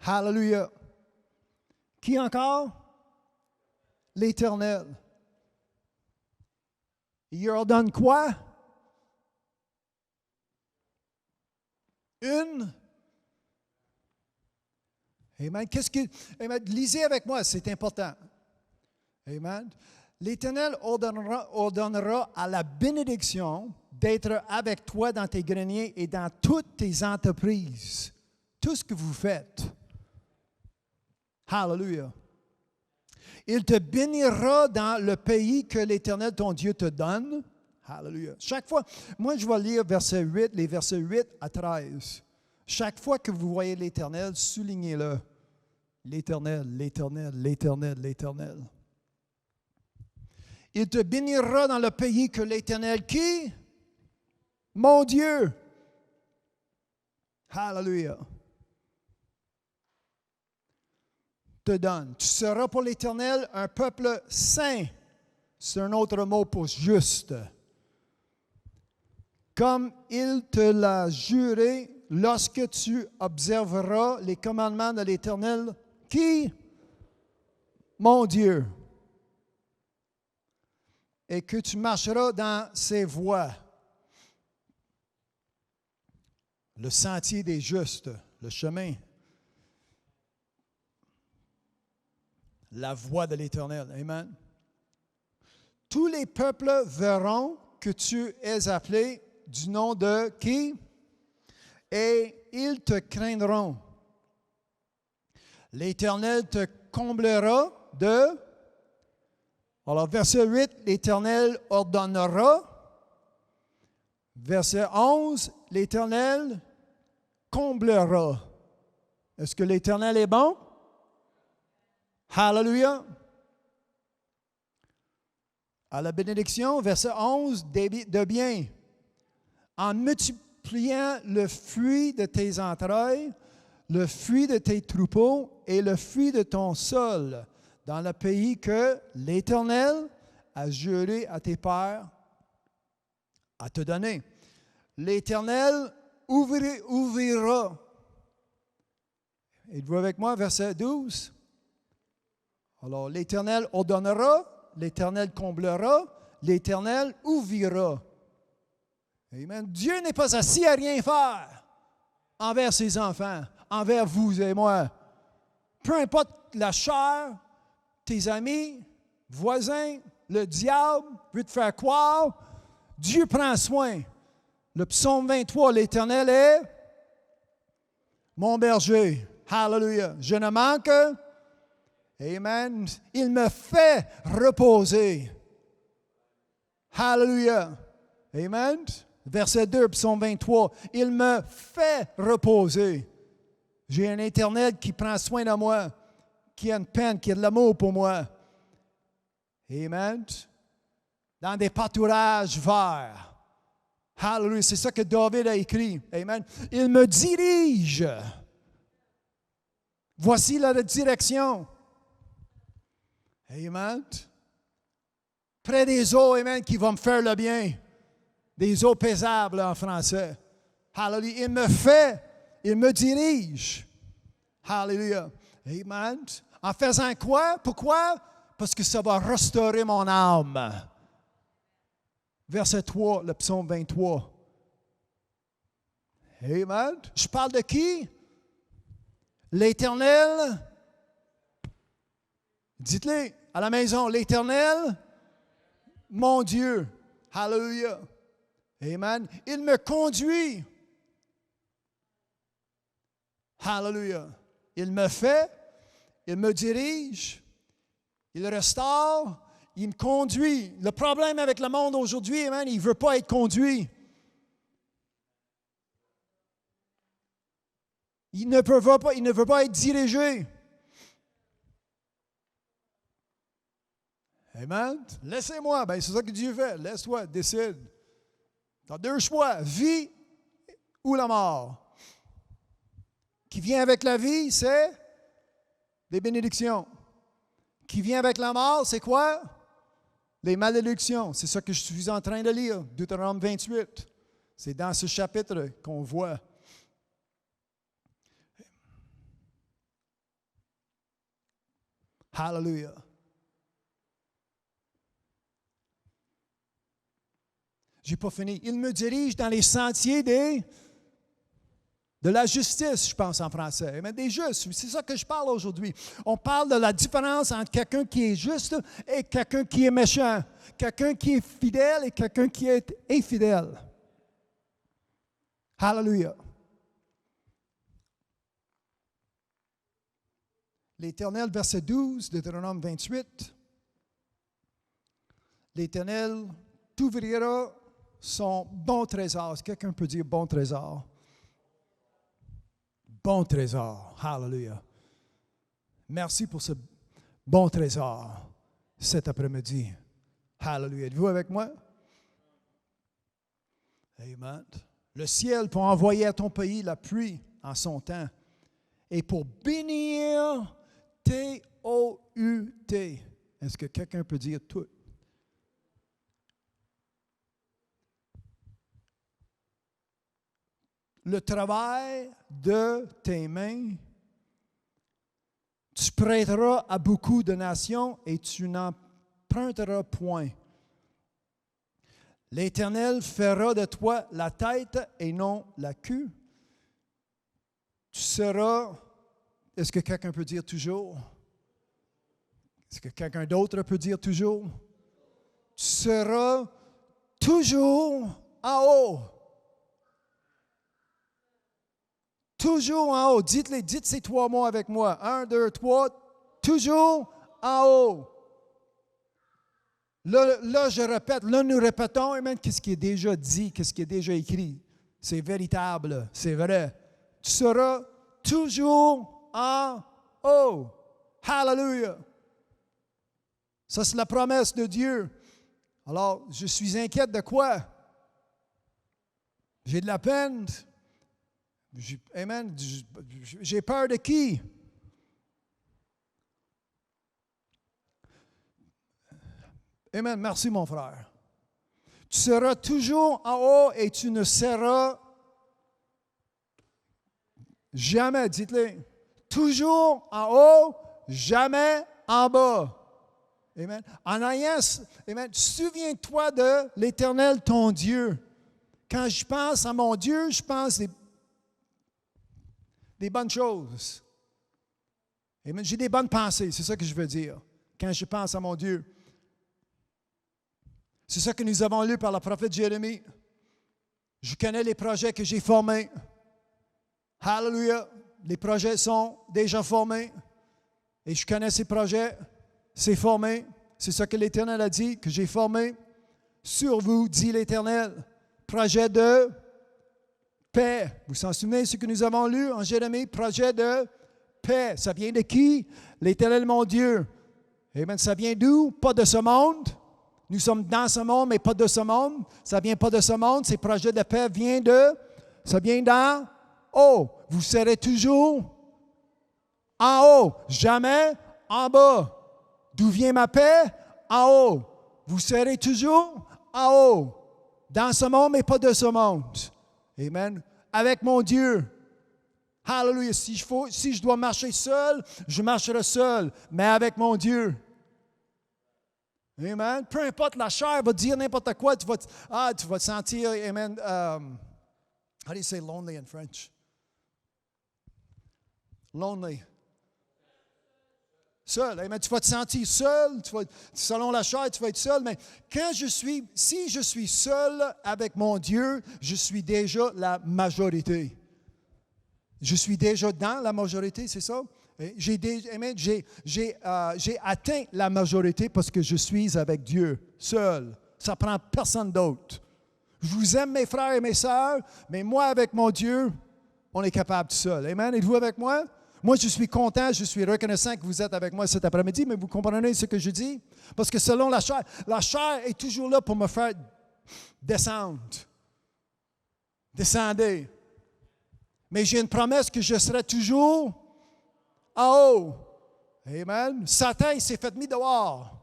Hallelujah. Qui encore? L'Éternel. Il ordonne quoi? Une. Amen. Amen. Lisez avec moi, c'est important. Amen. L'Éternel ordonnera à la bénédiction d'être avec toi dans tes greniers et dans toutes tes entreprises. Tout ce que vous faites. Hallelujah. Il te bénira dans le pays que l'Éternel, ton Dieu, te donne. Hallelujah. Chaque fois, moi je vais lire verset 8, les versets 8 à 13. Chaque fois que vous voyez l'Éternel, soulignez-le. L'Éternel, l'Éternel, l'Éternel, l'Éternel. Il te bénira dans le pays que l'Éternel, qui? Mon Dieu. Hallelujah. Te donne. Tu seras pour l'Éternel un peuple saint. C'est un autre mot pour juste. Comme il te l'a juré lorsque tu observeras les commandements de l'Éternel, qui? Mon Dieu. Et que tu marcheras dans ses voies. Le sentier des justes, le chemin. La voie de l'Éternel. Amen. Tous les peuples verront que tu es appelé du nom de qui? Et ils te craindront. L'Éternel te comblera de... Alors, verset 8, l'Éternel ordonnera. Verset 11, l'Éternel comblera. Est-ce que l'Éternel est bon? Hallelujah. À la bénédiction, verset 11, de bien. En multipliant le fruit de tes entrailles, le fruit de tes troupeaux et le fruit de ton sol, dans le pays que l'Éternel a juré à tes pères à te donner. L'Éternel ouvrira. Êtes-vous avec moi, verset 12? Alors, l'Éternel ordonnera, l'Éternel comblera, l'Éternel ouvrira. Amen. Dieu n'est pas assis à rien faire envers ses enfants, envers vous et moi. Peu importe la chair, tes amis, voisins, le diable veut te faire croire, Dieu prend soin. Le psaume 23, l'Éternel est mon berger. Hallelujah. Je ne manque. Amen. Il me fait reposer. Hallelujah. Amen. Verset 2, psaume 23. Il me fait reposer. J'ai un Éternel qui prend soin de moi, qui a une peine, qui a de l'amour pour moi. Amen. dans des pâturages verts. Hallelujah. C'est ça que David a écrit. Amen. Il me dirige. Voici la direction. Amen. Près des eaux, amen, qui vont me faire le bien. Des eaux paisibles en français. Hallelujah. Il me dirige. Hallelujah. Amen. En faisant quoi? Pourquoi? Parce que ça va restaurer mon âme. Verset 3, le psaume 23. Amen. Je parle de qui? L'Éternel. Dites-le à la maison, l'Éternel, mon Dieu. Hallelujah. Amen. Il me conduit. Hallelujah. Il me fait, il me dirige, il restaure, il me conduit. Le problème avec le monde aujourd'hui, amen, il ne veut pas être conduit. Il ne veut pas être dirigé. Amen. Laissez-moi. Ben, c'est ça que Dieu fait. Laisse-toi, décide. Tu as deux choix, vie ou la mort. Qui vient avec la vie, c'est des bénédictions. Qui vient avec la mort, c'est quoi? Les malédictions. C'est ça que je suis en train de lire, Deutéronome 28. C'est dans ce chapitre qu'on voit. Hallelujah. Je n'ai pas fini. Il me dirige dans les sentiers de la justice, je pense en français. Mais des justes, c'est ça que je parle aujourd'hui. On parle de la différence entre quelqu'un qui est juste et quelqu'un qui est méchant. Quelqu'un qui est fidèle et quelqu'un qui est infidèle. Hallelujah. L'Éternel, verset 12, Deutéronome 28. L'Éternel t'ouvrira son bon trésor. Est-ce que quelqu'un peut dire bon trésor? Bon trésor. Hallelujah. Merci pour ce bon trésor cet après-midi. Hallelujah. Êtes-vous avec moi? Amen. Le ciel pour envoyer à ton pays la pluie en son temps et pour bénir T-O-U-T. Est-ce que quelqu'un peut dire tout? Le travail de tes mains, tu prêteras à beaucoup de nations et tu n'emprunteras point. L'Éternel fera de toi la tête et non la queue. Tu seras, est-ce que quelqu'un peut dire toujours? Est-ce que quelqu'un d'autre peut dire toujours? Tu seras toujours en haut. Toujours en haut. Dites ces trois mots avec moi. 1, 2, 3. Toujours en haut. Là, je répète. Là, nous répétons, amen, qu'est-ce qui est déjà dit, qu'est-ce qui est déjà écrit. C'est véritable, c'est vrai. Tu seras toujours en haut. Hallelujah. Ça, c'est la promesse de Dieu. Alors, je suis inquiète de quoi? J'ai de la peine. Amen. J'ai peur de qui? Amen. Merci, mon frère. Tu seras toujours en haut et tu ne seras jamais, dites-le, toujours en haut, jamais en bas. Amen. En ayant, amen, souviens-toi de l'Éternel, ton Dieu. Quand je pense à mon Dieu, je pense des bonnes choses. Amen. J'ai des bonnes pensées, c'est ça que je veux dire, quand je pense à mon Dieu. C'est ça que nous avons lu par le prophète Jérémie. Je connais les projets que j'ai formés. Hallelujah. Les projets sont déjà formés. Et je connais ces projets. C'est formé. C'est ça que l'Éternel a dit, que j'ai formé sur vous, dit l'Éternel. Projet de paix. Vous vous en souvenez ce que nous avons lu en Jérémie? Projet de paix. Ça vient de qui? L'Éternel, mon Dieu. Amen. Ça vient d'où? Pas de ce monde. Nous sommes dans ce monde, mais pas de ce monde. Ça ne vient pas de ce monde. Ces projets de paix viennent de... Ça vient d'en haut. Vous serez toujours en haut, jamais en bas. D'où vient ma paix? En haut. Vous serez toujours en haut. Dans ce monde, mais pas de ce monde. Amen. Avec mon Dieu. Hallelujah. Si je dois marcher seul, je marcherai seul, mais avec mon Dieu. Amen. Peu importe, la chair va dire n'importe quoi. Tu vas te sentir, amen. How do you say lonely in French? Lonely. Seul. Amen. Tu vas te sentir seul. Selon la chair, tu vas être seul. Mais si je suis seul avec mon Dieu, je suis déjà la majorité. Je suis déjà dans la majorité, c'est ça? J'ai atteint la majorité parce que je suis avec Dieu, seul. Ça ne prend personne d'autre. Je vous aime, mes frères et mes sœurs, mais moi, avec mon Dieu, on est capable tout seul. Amen. Êtes-vous avec moi? Moi, je suis content, je suis reconnaissant que vous êtes avec moi cet après-midi, mais vous comprenez ce que je dis? Parce que selon la chair est toujours là pour me faire descendre. Descendez. Mais j'ai une promesse que je serai toujours en haut. Amen. Satan, il s'est fait mis dehors.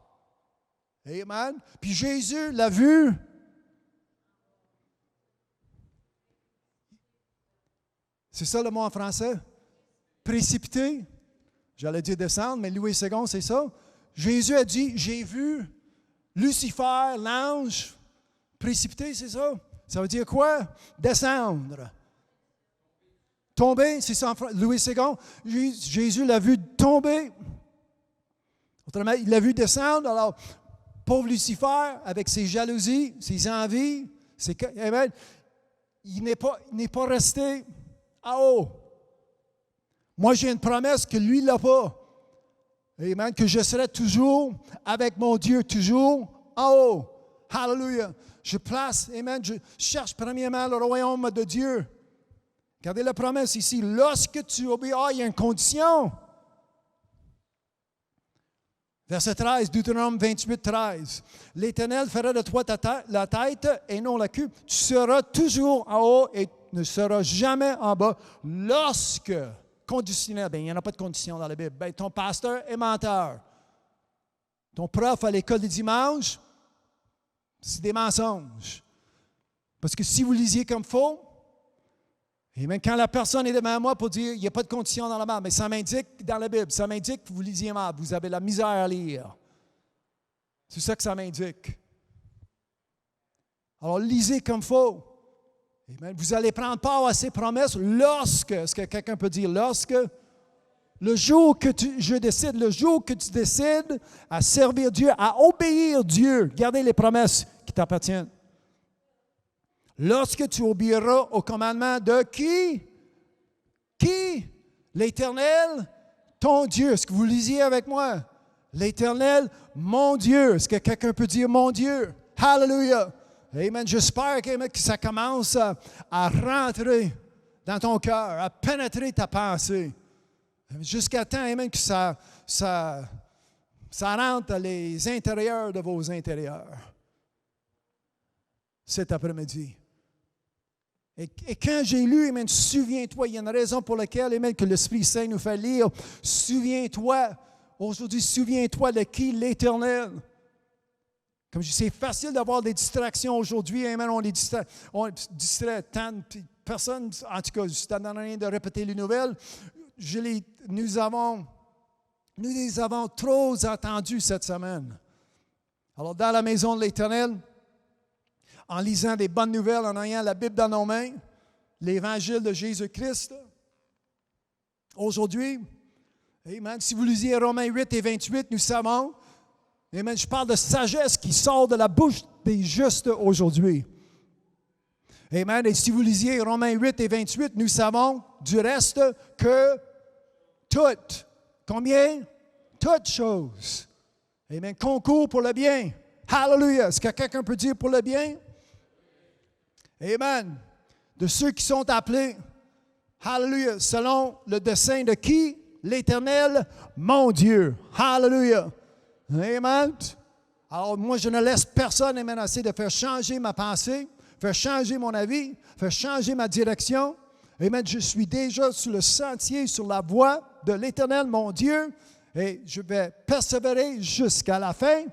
Amen. Puis Jésus l'a vu. C'est ça le mot en français? Précipité. J'allais dire descendre, mais Louis II, c'est ça. Jésus a dit, j'ai vu Lucifer, l'ange, précipité, c'est ça? Ça veut dire quoi? Descendre. Tomber, c'est ça, Louis II. Jésus l'a vu tomber. Autrement, il l'a vu descendre. Alors, pauvre Lucifer, avec ses jalousies, ses envies, il n'est pas resté en haut. Moi, j'ai une promesse que lui, il n'a pas. Amen. Que je serai toujours avec mon Dieu, toujours en haut. Hallelujah. Je place, amen, je cherche premièrement le royaume de Dieu. Regardez la promesse ici. Lorsque tu obéis, il y a une condition. Verset 13, Deutéronome 28, 13. L'Éternel fera de toi la tête et non la queue. Tu seras toujours en haut et ne seras jamais en bas. Lorsque, conditionnel, il n'y en a pas de condition dans la Bible. Ton pasteur est menteur. Ton prof à l'école du dimanche, c'est des mensonges. Parce que si vous lisiez comme faux, et même quand la personne est devant moi pour dire qu'il n'y a pas de condition dans la Bible, mais ça m'indique dans la Bible, ça m'indique que vous lisiez mal, vous avez la misère à lire. C'est ça que ça m'indique. Alors lisez comme faux. Amen. Vous allez prendre part à ces promesses lorsque, est-ce que quelqu'un peut dire lorsque? Le jour que tu décides à servir Dieu, à obéir Dieu, gardez les promesses qui t'appartiennent. Lorsque tu obéiras au commandement de qui? Qui? L'Éternel, ton Dieu. Est-ce que vous lisiez avec moi? L'Éternel, mon Dieu. Est-ce que quelqu'un peut dire mon Dieu? Hallelujah. Amen. J'espère que ça commence à rentrer dans ton cœur, à pénétrer ta pensée. Jusqu'à temps, amen, que ça rentre dans les intérieurs de vos intérieurs. Cet après-midi. Et quand j'ai lu, amen, souviens-toi, il y a une raison pour laquelle, amen, que l'Esprit Saint nous fait lire. Souviens-toi, aujourd'hui, souviens-toi de qui? L'Éternel. Comme je dis, c'est facile d'avoir des distractions aujourd'hui, amen, on distrait tant de personnes, en tout cas, je ne donne rien de répéter les nouvelles. Nous les avons trop entendues cette semaine. Alors, dans la maison de l'Éternel, en lisant des bonnes nouvelles, en ayant la Bible dans nos mains, l'Évangile de Jésus-Christ. Aujourd'hui, amen, si vous lisiez Romains 8 et 28, nous savons, amen, je parle de sagesse qui sort de la bouche des justes aujourd'hui. Amen, et si vous lisiez Romains 8 et 28, nous savons du reste que toutes, combien? Toutes choses, amen, concourent pour le bien. Hallelujah! Est-ce que quelqu'un peut dire pour le bien? Amen. De ceux qui sont appelés, hallelujah, selon le dessein de qui? L'Éternel, mon Dieu. Hallelujah. Amen. Alors, moi, je ne laisse personne, amen, essayer de faire changer ma pensée, faire changer mon avis, faire changer ma direction. Amen, je suis déjà sur le sentier, sur la voie de l'Éternel, mon Dieu, et je vais persévérer jusqu'à la fin.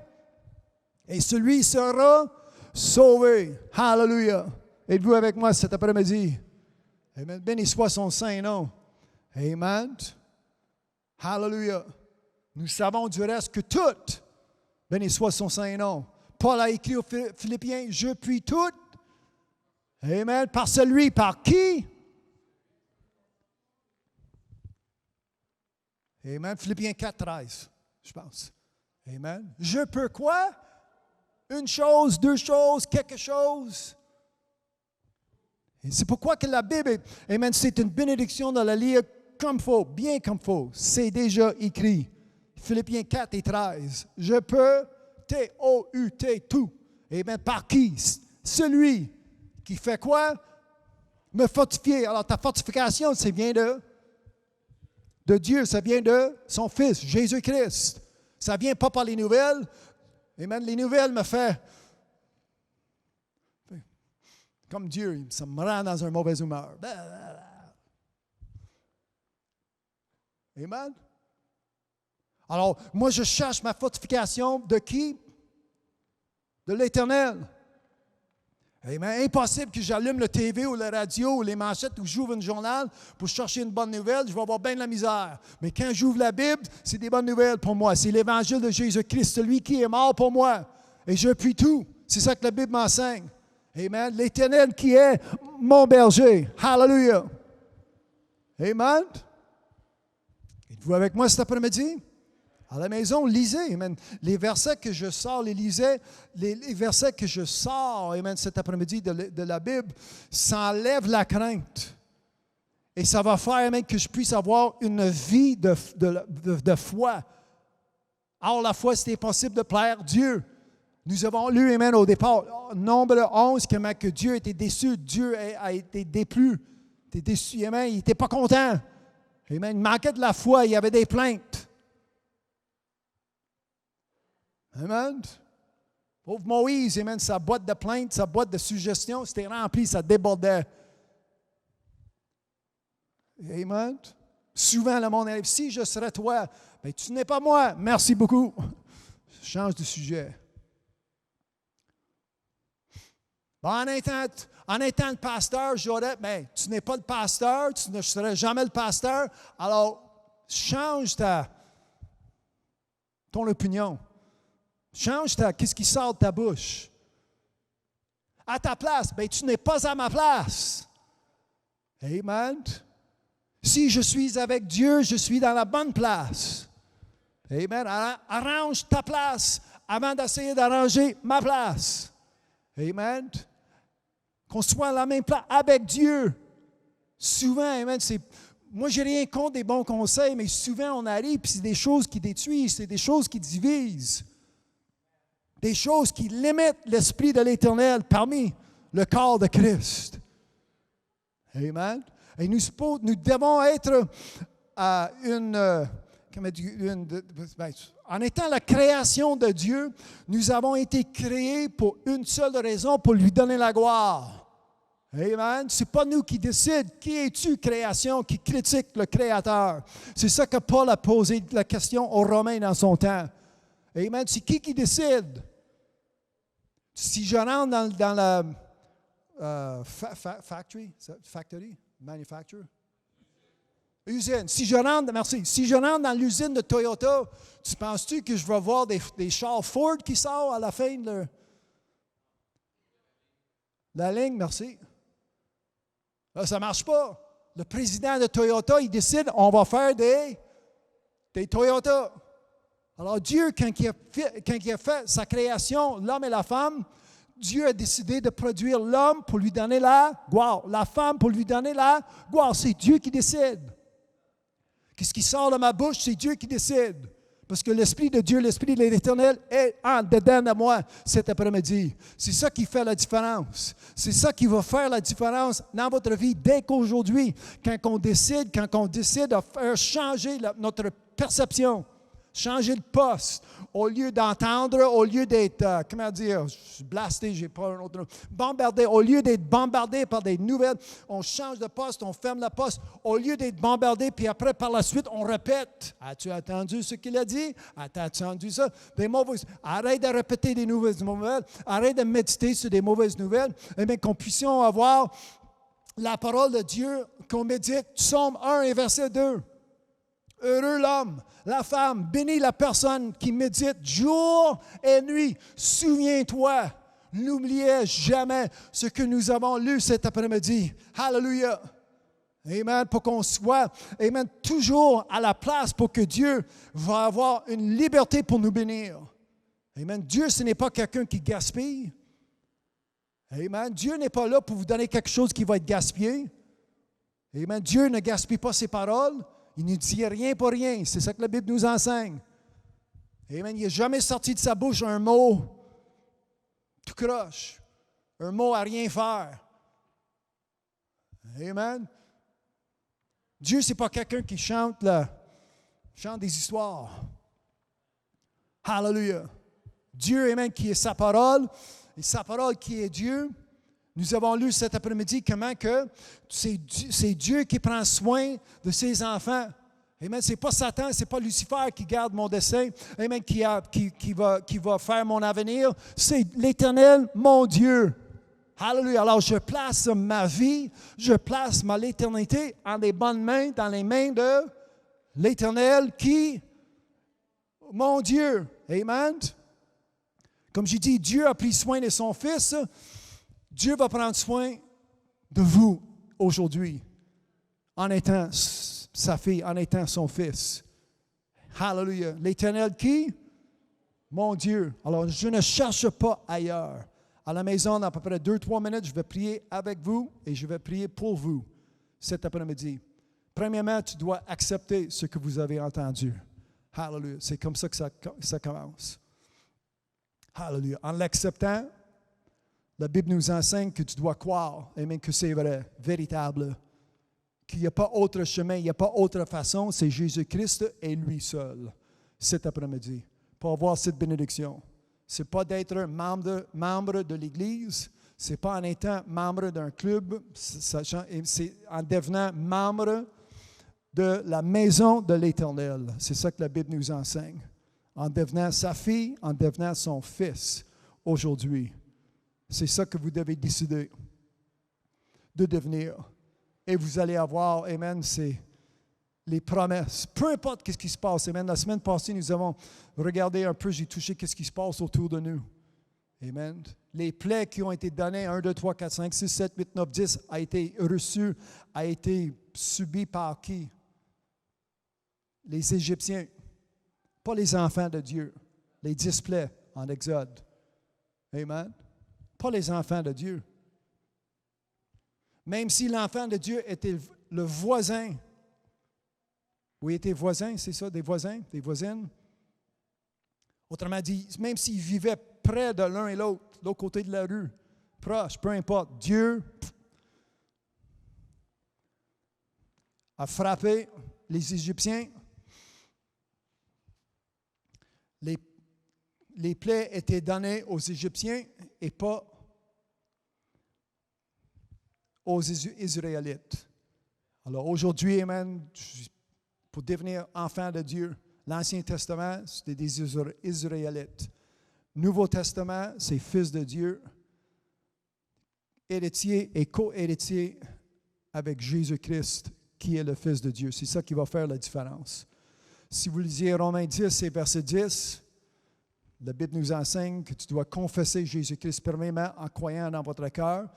Et celui sera sauvé. Hallelujah. Êtes-vous avec moi cet après-midi? Amen. Béni soit son saint nom. Amen. Hallelujah. Nous savons du reste que tout, béni soit son saint nom. Paul a écrit aux Philippiens, je puis tout. Amen. Par celui par qui? Amen. Philippiens 4:13, je pense. Amen. Je peux quoi? Une chose, deux choses, quelque chose. Et c'est pourquoi que la Bible, amen, c'est une bénédiction de la lire comme il faut, bien comme il faut. C'est déjà écrit. Philippiens 4:13. Je peux, T-O-U-T, tout. Amen. Par qui? Celui qui fait quoi? Me fortifier. Alors ta fortification, ça vient de Dieu, ça vient de son Fils, Jésus-Christ. Ça ne vient pas par les nouvelles. Amen. Les nouvelles me font comme Dieu, ça me rend dans une mauvaise humeur. Amen. Alors, moi, je cherche ma fortification de qui? De l'Éternel. Amen. Impossible que j'allume le TV ou la radio ou les manchettes ou j'ouvre un journal pour chercher une bonne nouvelle. Je vais avoir bien de la misère. Mais quand j'ouvre la Bible, c'est des bonnes nouvelles pour moi. C'est l'Évangile de Jésus-Christ, celui qui est mort pour moi. Et je puis tout. C'est ça que la Bible m'enseigne. Amen. L'Éternel qui est mon berger. Hallelujah. Amen. Êtes-vous avec moi cet après-midi? À la maison, lisez. Amen. Les versets que je sors, les versets que je sors, amen, cet après-midi de la Bible, ça enlève la crainte. Et ça va faire, amen, que je puisse avoir une vie de foi. Or, la foi, c'était possible de plaire Dieu. Nous avons lu, amen, au départ, nombre 11, que Dieu était déçu, Dieu a été déplu. Il était déçu, amen, il n'était pas content. Amen. Il manquait de la foi, il y avait des plaintes. Amen. Pauvre Moïse, amen, sa boîte de plaintes, sa boîte de suggestions, c'était rempli, ça débordait. Amen. Souvent, le monde arrive, si je serais toi, bien, tu n'es pas moi. Merci beaucoup. Je change de sujet. Bon, en étant le pasteur, j'aurais, bien, tu n'es pas le pasteur, tu ne serais jamais le pasteur, alors change ton opinion. Change qu'est-ce qui sort de ta bouche. À ta place, bien, tu n'es pas à ma place. Amen. Si je suis avec Dieu, je suis dans la bonne place. Amen. Arrange ta place avant d'essayer d'arranger ma place. Amen. Qu'on soit à la même place avec Dieu. Souvent, amen, moi, je n'ai rien contre des bons conseils, mais souvent, on arrive et c'est des choses qui détruisent, c'est des choses qui divisent. Des choses qui limitent l'Esprit de l'Éternel parmi le corps de Christ. Amen. Et nous devons être en étant la création de Dieu, nous avons été créés pour une seule raison, pour lui donner la gloire. Amen. Ce n'est pas nous qui décident. Qui es-tu, création, qui critique le Créateur? C'est ça que Paul a posé la question aux Romains dans son temps. Amen. C'est qui décide? Si je rentre dans la manufacture, usine. Si je rentre dans l'usine de Toyota, tu penses-tu que je vais voir des chars Ford qui sortent à la fin de la ligne? Merci. Là, ça ne marche pas. Le président de Toyota, il décide, on va faire des Toyota. Alors Dieu, quand il a fait sa création, l'homme et la femme, Dieu a décidé de produire l'homme pour lui donner la gloire, la femme pour lui donner la gloire. C'est Dieu qui décide. Qu'est-ce qui sort de ma bouche, c'est Dieu qui décide. Parce que l'Esprit de Dieu, l'Esprit de l'Éternel est en dedans de moi cet après-midi. C'est ça qui fait la différence. C'est ça qui va faire la différence dans votre vie dès qu'aujourd'hui, quand on décide de faire changer notre perception Changer de poste. Au lieu d'entendre, au lieu d'être, comment dire, je suis blasté, j'ai pas un autre nom. Bombardé. Au lieu d'être bombardé par des nouvelles, on change de poste, on ferme la poste. Au lieu d'être bombardé, puis après, par la suite, on répète. As-tu entendu ce qu'il a dit? As-tu entendu ça? Des mauvaises. Arrête de répéter des nouvelles. Arrête de méditer sur des mauvaises nouvelles. Eh bien, qu'on puisse avoir la parole de Dieu, qu'on médite. Psaume 1 et verset 2. Heureux l'homme, la femme, bénie la personne qui médite jour et nuit. Souviens-toi, n'oubliez jamais ce que nous avons lu cet après-midi. Hallelujah. Amen. Pour qu'on soit, amen, toujours à la place pour que Dieu va avoir une liberté pour nous bénir. Amen. Dieu, ce n'est pas quelqu'un qui gaspille. Amen. Dieu n'est pas là pour vous donner quelque chose qui va être gaspillé. Amen. Dieu ne gaspille pas ses paroles. Il ne dit rien pour rien. C'est ça que la Bible nous enseigne. Amen. Il n'est jamais sorti de sa bouche un mot tout croche. Un mot à rien faire. Amen. Dieu, ce n'est pas quelqu'un qui chante des histoires. Hallelujah. Dieu, amen, qui est sa parole, et sa parole qui est Dieu. Nous avons lu cet après-midi comment que c'est Dieu qui prend soin de ses enfants. Amen. Ce n'est pas Satan, ce n'est pas Lucifer qui garde mon dessein, amen, qui va faire mon avenir. C'est l'Éternel, mon Dieu. Hallelujah. Alors, je place ma vie, je place l'éternité en les bonnes mains, dans les mains de l'Éternel qui, mon Dieu. Amen. Comme j'ai dit, Dieu a pris soin de son Fils. Dieu va prendre soin de vous aujourd'hui en étant sa fille, en étant son fils. Hallelujah. L'Éternel qui? Mon Dieu. Alors, je ne cherche pas ailleurs. À la maison, dans à peu près 2-3 minutes, je vais prier avec vous et je vais prier pour vous cet après-midi. Premièrement, tu dois accepter ce que vous avez entendu. Hallelujah. C'est comme ça que ça commence. Hallelujah. En l'acceptant, la Bible nous enseigne que tu dois croire, amen, que c'est vrai, véritable, qu'il n'y a pas autre chemin, il n'y a pas autre façon, c'est Jésus-Christ et lui seul, cet après-midi, pour avoir cette bénédiction. Ce n'est pas d'être membre de l'Église, ce n'est pas en étant membre d'un club, c'est en devenant membre de la maison de l'Éternel. C'est ça que la Bible nous enseigne. En devenant sa fille, en devenant son fils aujourd'hui. C'est ça que vous devez décider de devenir. Et vous allez avoir, amen, c'est les promesses. Peu importe ce qui se passe, amen. La semaine passée, nous avons regardé un peu, j'ai touché ce qui se passe autour de nous. Amen. Les plaies qui ont été données, 1, 2, 3, 4, 5, 6, 7, 8, 9, 10, a été reçu, a été subi par qui? Les Égyptiens. Pas les enfants de Dieu. Les 10 plaies en Exode. Amen. Pas les enfants de Dieu. Même si l'enfant de Dieu était le voisin. Oui, était voisin, c'est ça, des voisins, des voisines. Autrement dit, même s'ils vivaient près de l'un et l'autre côté de la rue, proche, peu importe, Dieu a frappé les Égyptiens. Les plaies étaient données aux Égyptiens et pas aux Israélites. Alors aujourd'hui, amen, pour devenir enfant de Dieu, l'Ancien Testament, c'était des Israélites. Nouveau Testament, c'est fils de Dieu, héritier et co-héritier avec Jésus-Christ, qui est le Fils de Dieu. C'est ça qui va faire la différence. Si vous lisez Romains 10 et verset 10, la Bible nous enseigne que tu dois confesser Jésus-Christ premièrement en croyant dans votre cœur.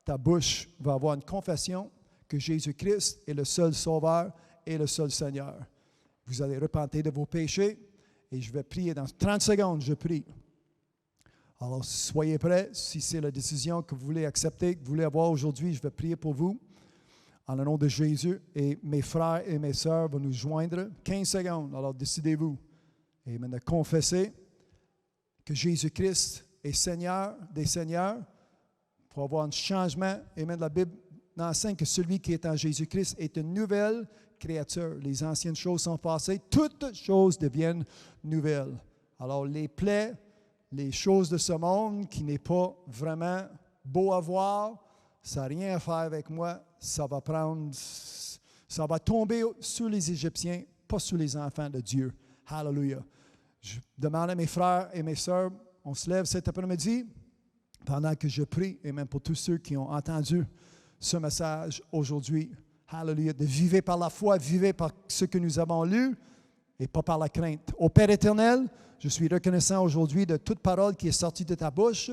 Ta bouche va avoir une confession que Jésus-Christ est le seul Sauveur et le seul Seigneur. Vous allez repentir de vos péchés et je vais prier dans 30 secondes, je prie. Alors, soyez prêts. Si c'est la décision que vous voulez accepter, que vous voulez avoir aujourd'hui, je vais prier pour vous. En le nom de Jésus, et mes frères et mes sœurs vont nous joindre. 15 secondes, alors décidez-vous. Et maintenant, confessez que Jésus-Christ est Seigneur des Seigneurs pour avoir un changement. Et maintenant, la Bible enseigne que celui qui est en Jésus-Christ est une nouvelle créature. Les anciennes choses sont passées, toutes choses deviennent nouvelles. Alors, les plaies, les choses de ce monde qui n'est pas vraiment beau à voir, ça n'a rien à faire avec moi. Ça va tomber sur les Égyptiens, pas sur les enfants de Dieu. Hallelujah. Je demande à mes frères et mes sœurs, on se lève cet après-midi pendant que je prie, et même pour tous ceux qui ont entendu ce message aujourd'hui. Hallelujah. De vivre par la foi, vivre par ce que nous avons lu et pas par la crainte. Au Père éternel, je suis reconnaissant aujourd'hui de toute parole qui est sortie de ta bouche,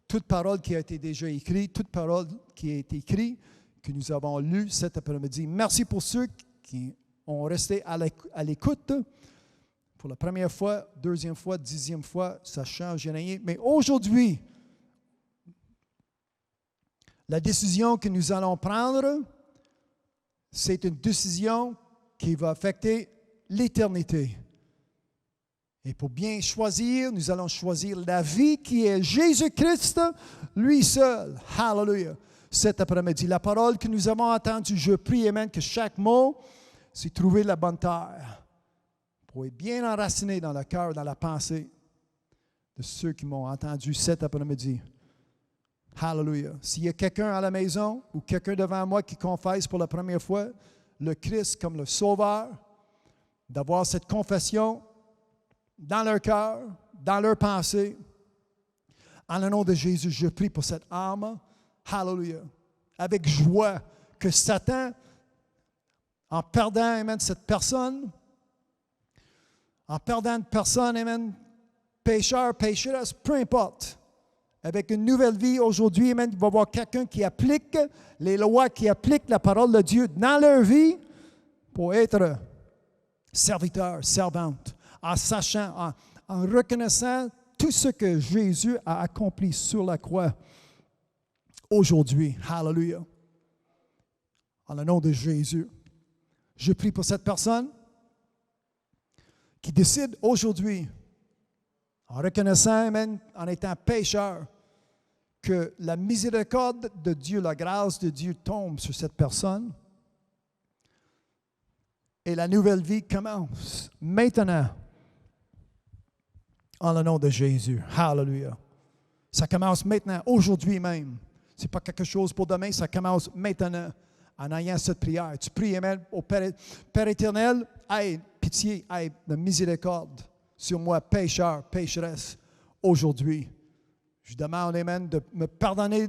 toute parole qui a été déjà écrite, toute parole qui a été écrite, que nous avons lue cet après-midi. Merci pour ceux qui ont resté à l'écoute. Pour la première fois, deuxième fois, 10e fois, ça change rien. Mais aujourd'hui, la décision que nous allons prendre, c'est une décision qui va affecter l'éternité. Et pour bien choisir, nous allons choisir la vie qui est Jésus-Christ, lui seul. Hallelujah. Cet après-midi, la parole que nous avons entendue, je prie, amen, que chaque mot, c'est trouver la bonne terre pour être bien enraciné dans le cœur, dans la pensée de ceux qui m'ont entendu cet après-midi. Hallelujah. S'il y a quelqu'un à la maison ou quelqu'un devant moi qui confesse pour la première fois le Christ comme le Sauveur, d'avoir cette confession dans leur cœur, dans leur pensée, en le nom de Jésus, je prie pour cette âme. Hallelujah. Avec joie que Satan, en perdant, amen, cette personne, en perdant une personne, amen, pécheur, pécheresse, peu importe, avec une nouvelle vie aujourd'hui, amen, il va y avoir quelqu'un qui applique les lois, qui applique la parole de Dieu dans leur vie pour être serviteur, servante, en sachant, en reconnaissant tout ce que Jésus a accompli sur la croix aujourd'hui. Hallelujah. En le nom de Jésus, je prie pour cette personne qui décide aujourd'hui, en reconnaissant, amen, en étant pécheur, que la miséricorde de Dieu, la grâce de Dieu tombe sur cette personne et la nouvelle vie commence maintenant en le nom de Jésus. Hallelujah. Ça commence maintenant, aujourd'hui même. Ce n'est pas quelque chose pour demain, ça commence maintenant en ayant cette prière. Tu pries, amen, au Père éternel, aie pitié, aie de miséricorde sur moi, pécheur, pécheresse, aujourd'hui. Je demande, amen, de me pardonner.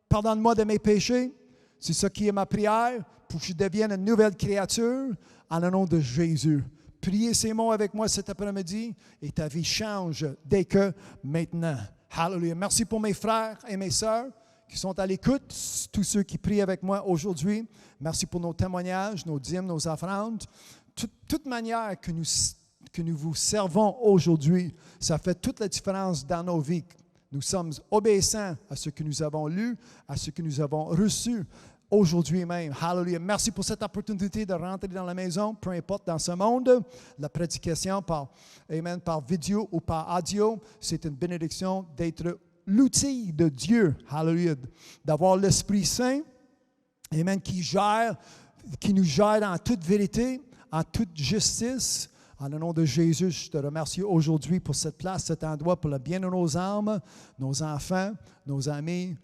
Pardonne-moi de mes péchés. C'est ça qui est ma prière, pour que je devienne une nouvelle créature en le nom de Jésus. Priez ces mots avec moi cet après-midi et ta vie change dès que maintenant. Hallelujah. Merci pour mes frères et mes sœurs qui sont à l'écoute, tous ceux qui prient avec moi aujourd'hui. Merci pour nos témoignages, nos dîmes, nos offrandes. Toute manière que nous vous servons aujourd'hui, ça fait toute la différence dans nos vies. Nous sommes obéissants à ce que nous avons lu, à ce que nous avons reçu aujourd'hui même. Hallelujah. Merci pour cette opportunité de rentrer dans la maison, peu importe dans ce monde. La prédication par vidéo ou par audio, c'est une bénédiction d'être l'outil de Dieu. Hallelujah. D'avoir l'Esprit Saint, amen, qui nous gère en toute vérité, en toute justice. En le nom de Jésus, je te remercie aujourd'hui pour cette place, cet endroit, pour le bien de nos âmes, nos enfants, nos amis,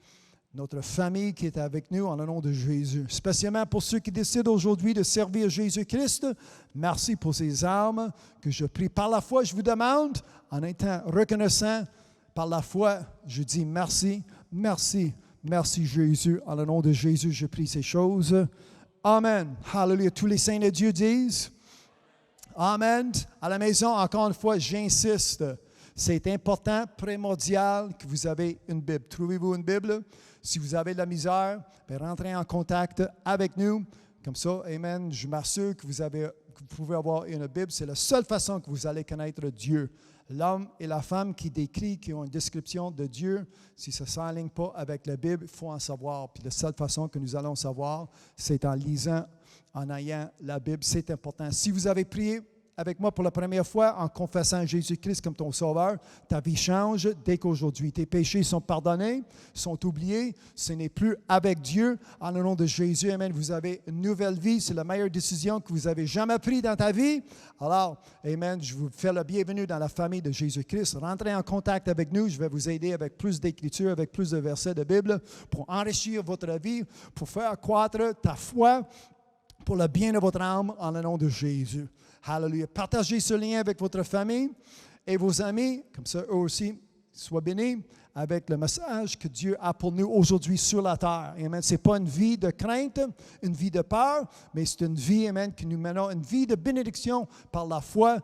notre famille qui est avec nous, en le nom de Jésus. Spécialement pour ceux qui décident aujourd'hui de servir Jésus-Christ, merci pour ces âmes que je prie. Par la foi, je vous demande, en étant reconnaissant, par la foi, je dis merci, merci, merci Jésus. En le nom de Jésus, je prie ces choses. Amen. Hallelujah. Tous les saints de Dieu disent Amen. À la maison, encore une fois, j'insiste. C'est important, primordial que vous avez une Bible. Trouvez-vous une Bible? Si vous avez de la misère, rentrez en contact avec nous. Comme ça, amen, je m'assure que vous pouvez avoir une Bible. C'est la seule façon que vous allez connaître Dieu. L'homme et la femme qui décrivent, qui ont une description de Dieu, si ça ne s'enligne pas avec la Bible, il faut en savoir. Puis la seule façon que nous allons savoir, c'est en lisant, en ayant la Bible. C'est important. Si vous avez prié avec moi pour la première fois en confessant Jésus-Christ comme ton sauveur, ta vie change dès qu'aujourd'hui. Tes péchés sont pardonnés, sont oubliés. Ce n'est plus avec Dieu. En le nom de Jésus, amen, vous avez une nouvelle vie. C'est la meilleure décision que vous avez jamais prise dans ta vie. Alors, amen, je vous fais le bienvenue dans la famille de Jésus-Christ. Rentrez en contact avec nous. Je vais vous aider avec plus d'écriture, avec plus de versets de Bible pour enrichir votre vie, pour faire accroître ta foi, pour le bien de votre âme, en le nom de Jésus. Hallelujah. Partagez ce lien avec votre famille et vos amis, comme ça eux aussi soient bénis avec le message que Dieu a pour nous aujourd'hui sur la terre. Amen. Ce n'est pas une vie de crainte, une vie de peur, mais c'est une vie, amen, que nous menons, une vie de bénédiction par la foi,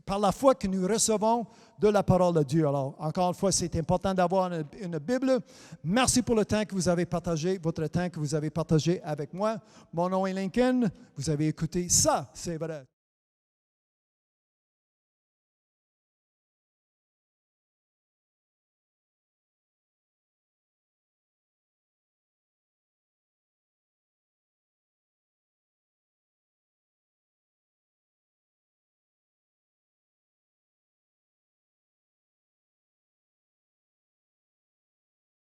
par la foi que nous recevons de la parole de Dieu. Alors, encore une fois, c'est important d'avoir une Bible. Merci pour le temps que vous avez partagé, votre temps que vous avez partagé avec moi. Mon nom est Lincoln. Vous avez écouté Ça, c'est vrai.